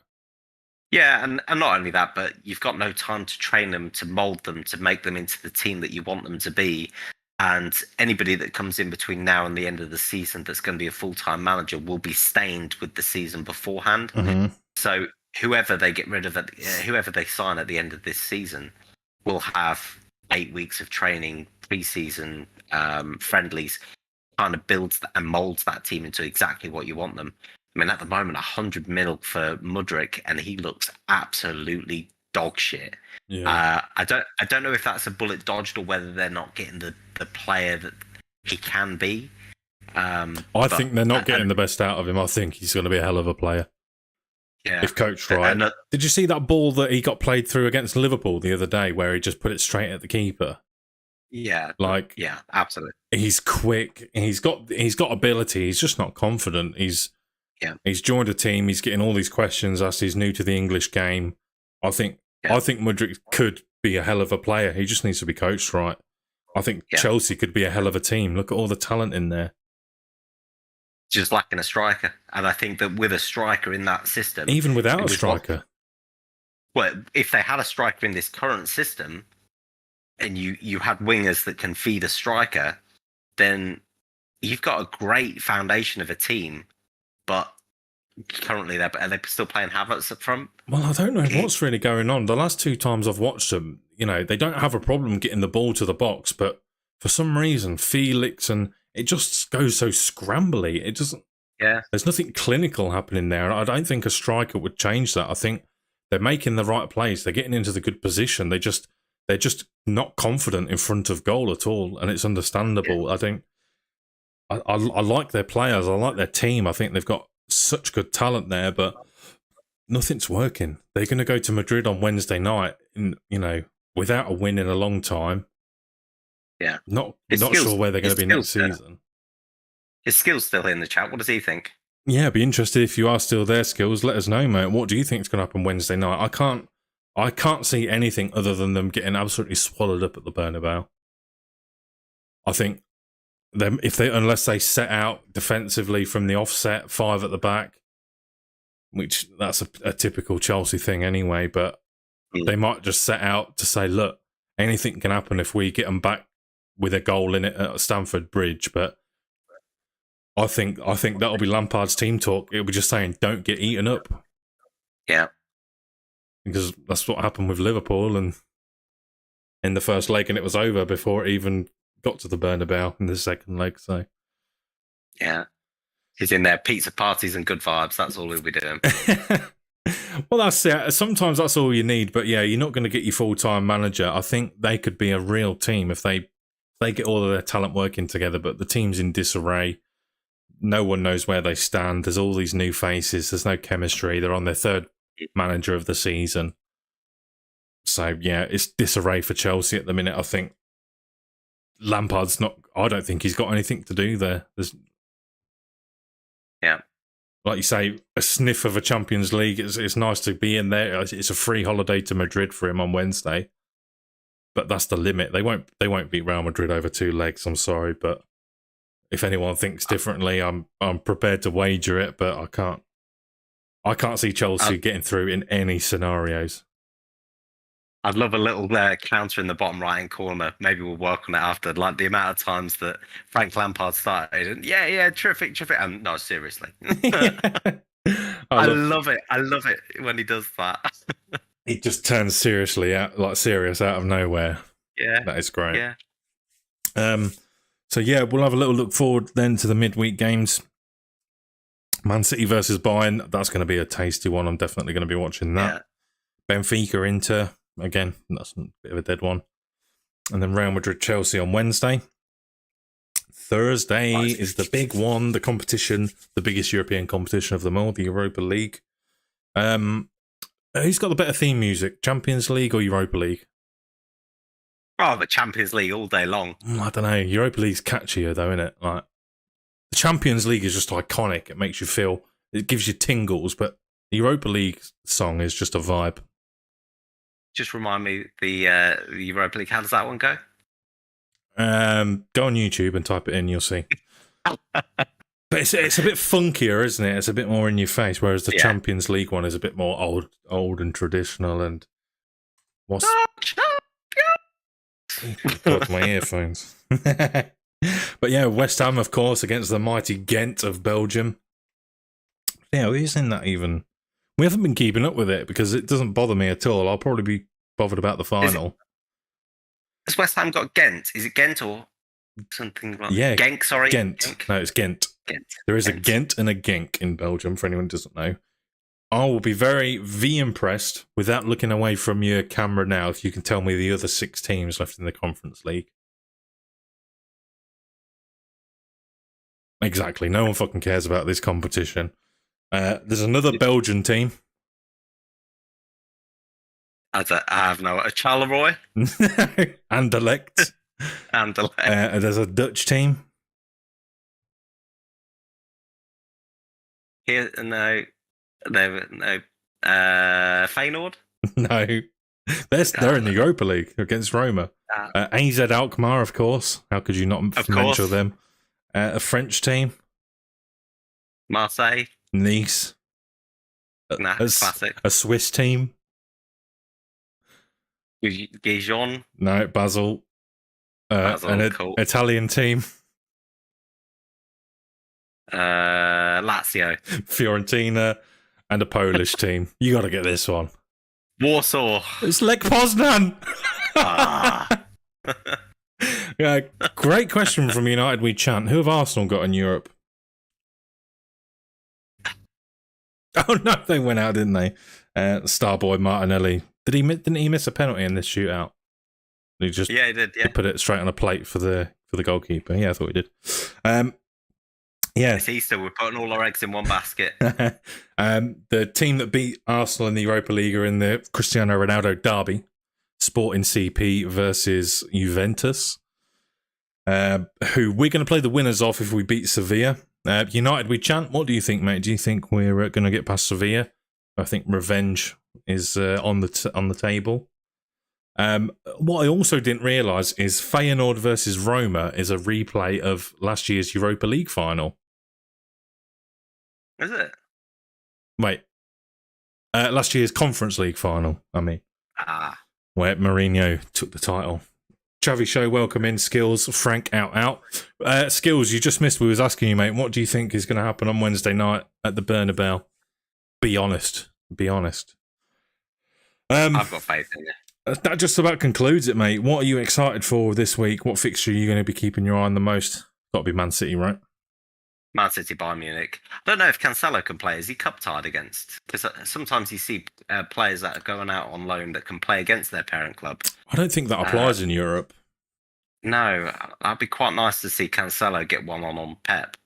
Yeah, and not only that, but you've got no time to train them, to mould them, to make them into the team that you want them to be. And anybody that comes in between now and the end of the season that's going to be a full-time manager will be stained with the season beforehand. So whoever they get rid of, whoever they sign at the end of this season will have 8 weeks of training, pre-season friendlies, kind of builds and moulds that team into exactly what you want them. I mean, at the moment, 100 mil for Mudryk, and he looks absolutely dog shit. Yeah. I don't know if that's a bullet dodged or whether they're not getting the player that he can be. I think they're not getting the best out of him. I think he's going to be a hell of a player. Yeah. If coached right. Did you see that ball that he got played through against Liverpool the other day where he just put it straight at the keeper? Yeah. Yeah, absolutely. He's quick. He's got ability. He's just not confident. He's joined a team. He's getting all these questions asked. He's new to the English game. I think Mudryk could be a hell of a player. He just needs to be coached right. I think Chelsea could be a hell of a team. Look at all the talent in there. Just lacking a striker. And I think that with a striker in that system... Even without a striker. Well, if they had a striker in this current system, and you had wingers that can feed a striker, then you've got a great foundation of a team, but currently are they still playing Havertz up front? Well, I don't know what's really going on. The last 2 times I've watched them, they don't have a problem getting the ball to the box, but for some reason, Felix and it just goes so scrambly. It doesn't. Yeah. There's nothing clinical happening there. I don't think a striker would change that. I think they're making the right plays. They're getting into the good position. They're just not confident in front of goal at all, and it's understandable. Yeah. I like their players. I like their team. I think they've got such good talent there, but nothing's working. They're going to go to Madrid on Wednesday night, and without a win in a long time. Yeah. Not sure where they're going to be next season. His skill's still in the chat. What does he think? Yeah, be interested if you are still there, Skills. Let us know, mate. What do you think is going to happen Wednesday night? I can't see anything other than them getting absolutely swallowed up at the Bernabeu. I think unless they set out defensively from the offset, 5 at the back, which that's a typical Chelsea thing anyway, but they might just set out to say, look, anything can happen if we get them back with a goal in it at Stamford Bridge. But I think that'll be Lampard's team talk. It'll be just saying, don't get eaten up. Yeah. Because that's what happened with Liverpool and in the first leg, and it was over before it even got to the Bernabeu in the second leg. So, yeah. He's in there, pizza parties and good vibes. That's all he'll be doing. Well, that's it. Sometimes that's all you need. But yeah, you're not going to get your full-time manager. I think they could be a real team if they get all of their talent working together. But the team's in disarray. No one knows where they stand. There's all these new faces. There's no chemistry. They're on their 3rd manager of the season. So yeah, it's disarray for Chelsea at the minute. I think Lampard's not. I don't think he's got anything to do there. Yeah. Like you say, a sniff of a Champions League. It's nice to be in there. It's a free holiday to Madrid for him on Wednesday, but that's the limit. They won't beat Real Madrid over 2 legs. I'm sorry, but if anyone thinks differently, I'm prepared to wager it. But I can't see Chelsea getting through in any scenarios. I'd love a little counter in the bottom right-hand corner. Maybe we'll work on it after, like the amount of times that Frank Lampard started. And yeah, terrific. No, seriously. I love it. I love it when he does that. He just turns serious out of nowhere. Yeah, that is great. Yeah. So yeah, we'll have a little look forward then to the midweek games. Man City versus Bayern. That's going to be a tasty one. I'm definitely going to be watching that. Yeah. Benfica Inter. Again, that's a bit of a dead one. And then Real Madrid Chelsea on Wednesday. Thursday is the big one, the competition, the biggest European competition of them all, the Europa League. Who's got the better theme music, Champions League or Europa League? Oh, the Champions League all day long. I don't know. Europa League's catchier though, isn't it? Like the Champions League is just iconic. It makes you feel, it gives you tingles, but the Europa League song is just a vibe. Just remind me, the Europa League, how does that one go? Go on YouTube and type it in, you'll see. But it's a bit funkier, isn't it? It's a bit more in your face, whereas the Champions League one is a bit more old and traditional. And what's got my earphones? But yeah, West Ham, of course, against the mighty Ghent of Belgium. Yeah, who's in that even? We haven't been keeping up with it because it doesn't bother me at all. I'll probably be bothered about the final. Has West Ham got Ghent? Is it Ghent or something like yeah, Genk, sorry. Ghent. Genk. No, it's Ghent. There is a Ghent and a Genk in Belgium, for anyone who doesn't know. I will be very impressed, without looking away from your camera now, if you can tell me the other 6 teams left in the Conference League. Exactly. No one fucking cares about this competition. There's another Belgian team. I have no... Charleroi? Anderlecht. Anderlecht. There's a Dutch team. Here, no. Feyenoord? No. They're in the Europa League against Roma. AZ Alkmaar, of course. How could you not mention them? A French team. Marseille. Nice. Classic. A Swiss team. Dijon. No, Basel. Cool. Italian team. Lazio. Fiorentina. And a Polish team. You got to get this one. Warsaw. It's Lech Poznan. Yeah, great question from United We Chant. Who have Arsenal got in Europe? Oh no, they went out, didn't they? Starboy Martinelli. Didn't he miss a penalty in this shootout? He did. Yeah. He put it straight on a plate for the goalkeeper. Yeah, I thought he did. Yeah, it's Easter. We're putting all our eggs in one basket. The team that beat Arsenal in the Europa League are in the Cristiano Ronaldo derby. Sporting CP versus Juventus, who we're going to play the winners off if we beat Sevilla. United, we chant. What do you think, mate? Do you think we're going to get past Sevilla? I think revenge is on the table. What I also didn't realise is Feyenoord versus Roma is a replay of last year's Europa League final. Is it? Wait. Last year's Conference League final, I mean. Where Mourinho took the title. Chavi Show, welcome in. Skills, Frank, out. Skills, you just missed. We was asking you, mate, what do you think is going to happen on Wednesday night at the Bernabeu? Be honest. I've got faith in you. That just about concludes it, mate. What are you excited for this week? What fixture are you going to be keeping your eye on the most? Got to be Man City, right? Man City, Bayern Munich. I don't know if Cancelo can play. Is he cup tied against? Because sometimes you see players that are going out on loan that can play against their parent club. I don't think that applies in Europe. No, that'd be quite nice to see Cancelo get one on Pep.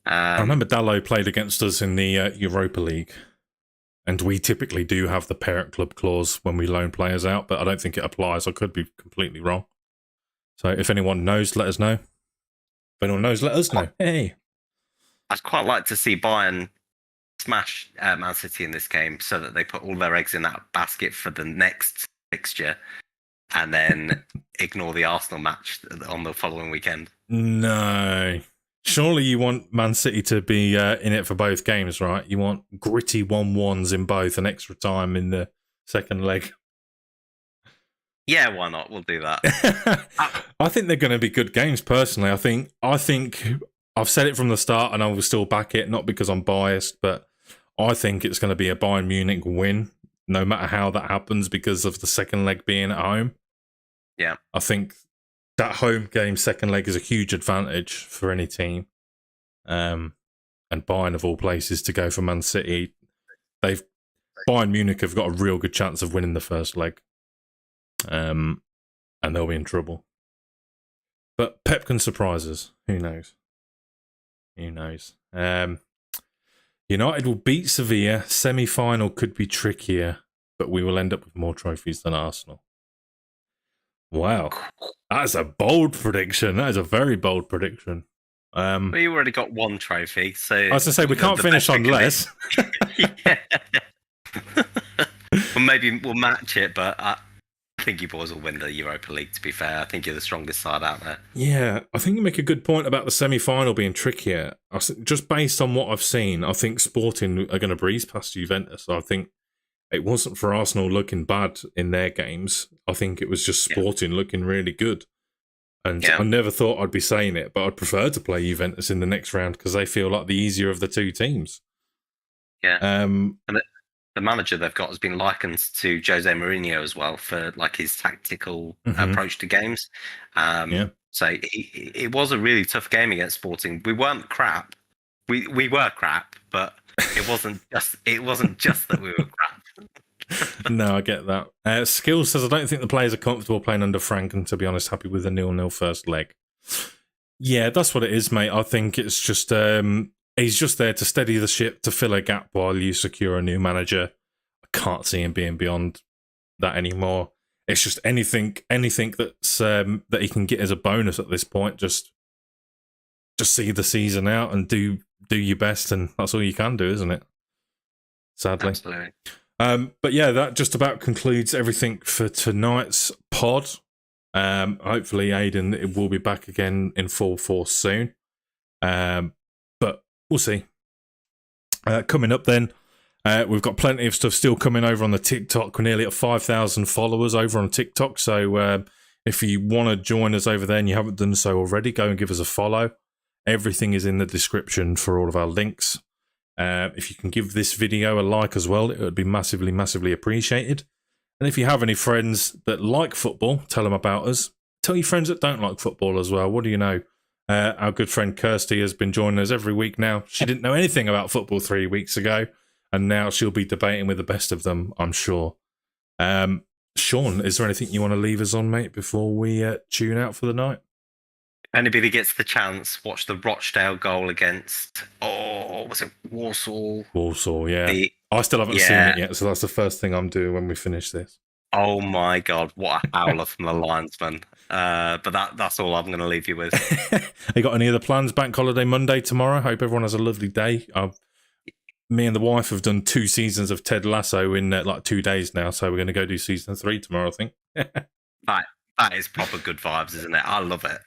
I remember Dalot played against us in the Europa League, and we typically do have the parent club clause when we loan players out, but I don't think it applies. I could be completely wrong. So if anyone knows, let us know. If anyone knows, let us know. Hey. I'd quite like to see Bayern smash Man City in this game so that they put all their eggs in that basket for the next fixture and then ignore the Arsenal match on the following weekend. No. Surely you want Man City to be in it for both games, right? You want gritty 1-1s in both and extra time in the second leg. Yeah, why not? We'll do that. I think they're going to be good games, personally. I think I've said it from the start and I will still back it, not because I'm biased, but I think it's going to be a Bayern Munich win, no matter how that happens, because of the second leg being at home. Yeah. I think that home game second leg is a huge advantage for any team. And Bayern, of all places, to go for Man City, Bayern Munich have got a real good chance of winning the first leg. And they'll be in trouble. But Pep can surprise us. Who knows? United will beat Sevilla. Semi-final could be trickier, but we will end up with more trophies than Arsenal. Wow. That's a bold prediction. That is a very bold prediction. Well, you already got one trophy, so... I was going to say, we can't finish on less. Yeah. Well, maybe we'll match it, but I think you boys will win the Europa League, to be fair. I think you're the strongest side out there. Yeah, I think you make a good point about the semi-final being trickier. Just based on what I've seen, I think Sporting are going to breeze past Juventus. I think it wasn't for Arsenal looking bad in their games. I think it was just Sporting looking really good. And I never thought I'd be saying it, but I'd prefer to play Juventus in the next round because they feel like the easier of the two teams. Yeah. And the manager they've got has been likened to Jose Mourinho as well for like his tactical approach to games. So it was a really tough game against Sporting. We weren't crap. We were crap, but it wasn't just that we were crap. No, I get that. Skills says, I don't think the players are comfortable playing under Frank and, to be honest, happy with a 0-0 first leg. Yeah, that's what it is, mate. I think it's just he's just there to steady the ship, to fill a gap while you secure a new manager. I can't see him being beyond that anymore. It's just anything that's that he can get as a bonus at this point. Just see the season out and do your best, and that's all you can do, isn't it? Sadly. Absolutely. But yeah, that just about concludes everything for tonight's pod. Hopefully Aiden will be back again in full force soon. But we'll see. Coming up then, we've got plenty of stuff still coming over on the TikTok. We're nearly at 5,000 followers over on TikTok. So if you want to join us over there and you haven't done so already, go and give us a follow. Everything is in the description for all of our links. If you can give this video a like as well, it would be massively, massively appreciated. And if you have any friends that like football, tell them about us. Tell your friends that don't like football as well. What do you know? Our good friend Kirsty has been joining us every week now. She didn't know anything about football 3 weeks ago, and now she'll be debating with the best of them, I'm sure. Sean, is there anything you want to leave us on, mate, before we tune out for the night? Anybody gets the chance, watch the Rochdale goal against, was it Warsaw? Warsaw, yeah. I still haven't seen it yet, so that's the first thing I'm doing when we finish this. Oh my God, what a howler from the linesman. But that's all I'm going to leave you with. You got any other plans? Bank holiday Monday tomorrow. Hope everyone has a lovely day. Me and the wife have done 2 seasons of Ted Lasso in like 2 days now, so we're going to go do season 3 tomorrow, I think. That is proper good vibes, isn't it? I love it.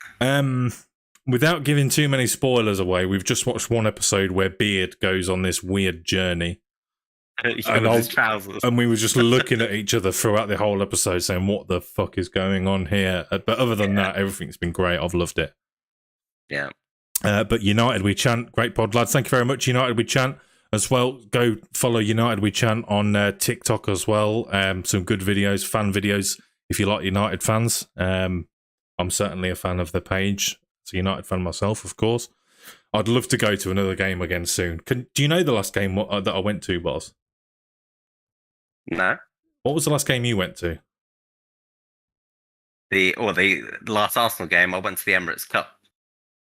Without giving too many spoilers away, we've just watched one episode where Beard goes on this weird journey. With his trousers. And we were just looking at each other throughout the whole episode saying, what the fuck is going on here? But other than that, everything's been great. I've loved it. Yeah. But United We Chant, great pod, lads. Thank you very much, United We Chant. As well, go follow United We Chant on TikTok as well. Some good videos, fan videos, if you like United fans. I'm certainly a fan of the page. It's a United fan myself, of course. I'd love to go to another game again soon. Do you know the last game that I went to was? No. What was the last game you went to? The last Arsenal game, I went to the Emirates Cup.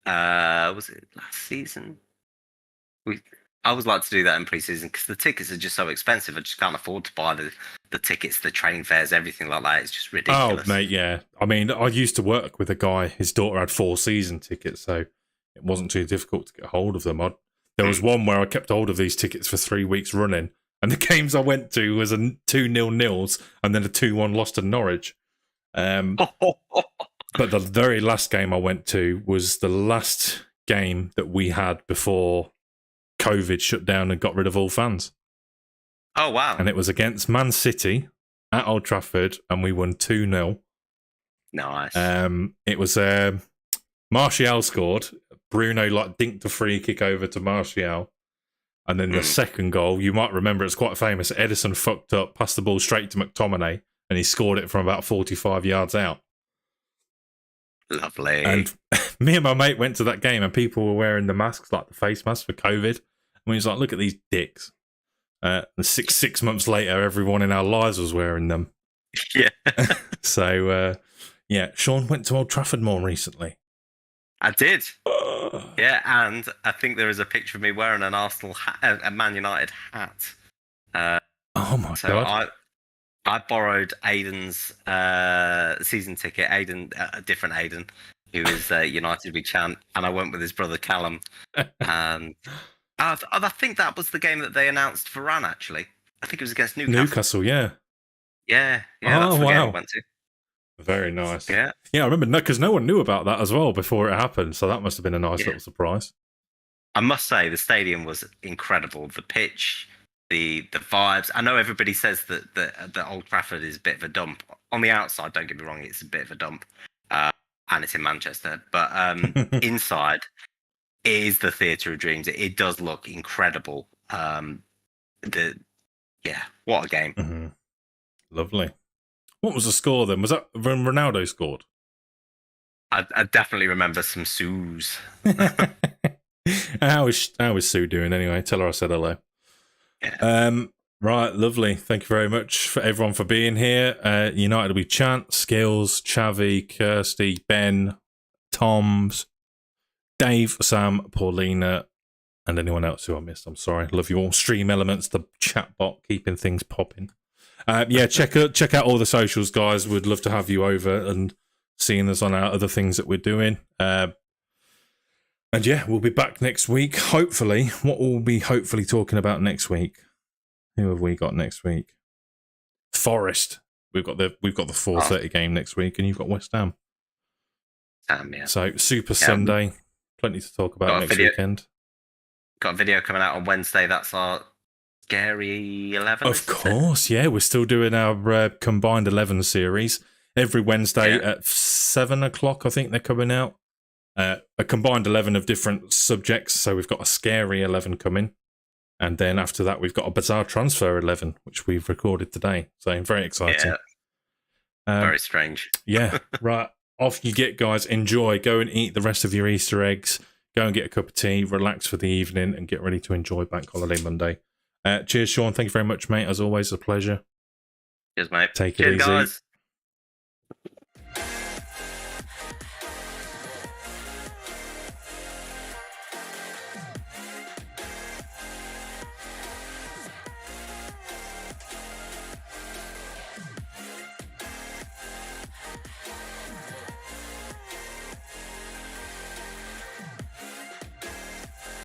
Was it last season? I always like to do that in pre-season because the tickets are just so expensive. I just can't afford to buy the tickets, the train fares, everything like that. It's just ridiculous. Oh, mate, yeah. I mean, I used to work with a guy. His daughter had 4 season tickets, so it wasn't too difficult to get hold of them. There was one where I kept hold of these tickets for 3 weeks running, and the games I went to was a 2-0 nils and then a 2-1 loss to Norwich. But the very last game I went to was the last game that we had before COVID shut down and got rid of all fans. Oh, wow. And it was against Man City at Old Trafford, and we won 2-0. Nice. It was Martial scored. Bruno dinked a free kick over to Martial. And then the second goal, you might remember, it's quite famous. Edison fucked up, passed the ball straight to McTominay, and he scored it from about 45 yards out. Lovely. And me and my mate went to that game, and people were wearing the masks, like the face masks for COVID. And we was like, look at these dicks. And six months later, everyone in our lives was wearing them. Yeah. So, yeah, Sean went to Old Trafford more recently. I did. Yeah, and I think there is a picture of me wearing an Arsenal hat, a Man United hat. Oh my God. I borrowed Aiden's season ticket. A different Aiden, who is United We Chant, and I went with his brother Callum. And I think that was the game that they announced for Varane, actually. I think it was against Newcastle. Yeah. Yeah, that's the game I went to. Very nice. Yeah, I remember, because no one knew about that as well before it happened, so that must have been a nice little surprise. I must say, the stadium was incredible. The pitch, the vibes. I know everybody says that Old Trafford is a bit of a dump. On the outside, don't get me wrong, it's a bit of a dump. And it's in Manchester. But inside, it is the theatre of dreams. It does look incredible. What a game. Mm-hmm. Lovely. What was the score then? Was that when Ronaldo scored? I definitely remember some Sues. How is Sue doing anyway? Tell her I said hello. Yeah. Right, lovely. Thank you very much for everyone for being here. United We Chant, Skills, Chavi, Kirsty, Ben, Toms, Dave, Sam, Paulina, and anyone else who I missed. I'm sorry. Love you all. Stream Elements, the chat bot, keeping things popping. Check out all the socials, guys. We'd love to have you over and seeing us on our other things that we're doing. And yeah, we'll be back next week. Hopefully, what we'll be talking about next week. Who have we got next week? Forest. We've got the 4:30 game next week, and you've got West Ham. Yeah. So Super Sunday. Plenty to talk about next weekend. Got a video coming out on Wednesday. That's our Scary 11. Of course, yeah. We're still doing our combined 11 series every Wednesday at 7 o'clock. I think they're coming out. A combined 11 of different subjects. So we've got a Scary 11 coming. And then after that, we've got a Bizarre Transfer 11, which we've recorded today. So very exciting. Yeah. Very strange. Yeah. Right. Off you get, guys. Enjoy. Go and eat the rest of your Easter eggs. Go and get a cup of tea. Relax for the evening and get ready to enjoy Bank Holiday Monday. Cheers, Sean. Thank you very much, mate. As always, a pleasure. Cheers, mate. Take it easy. Guys.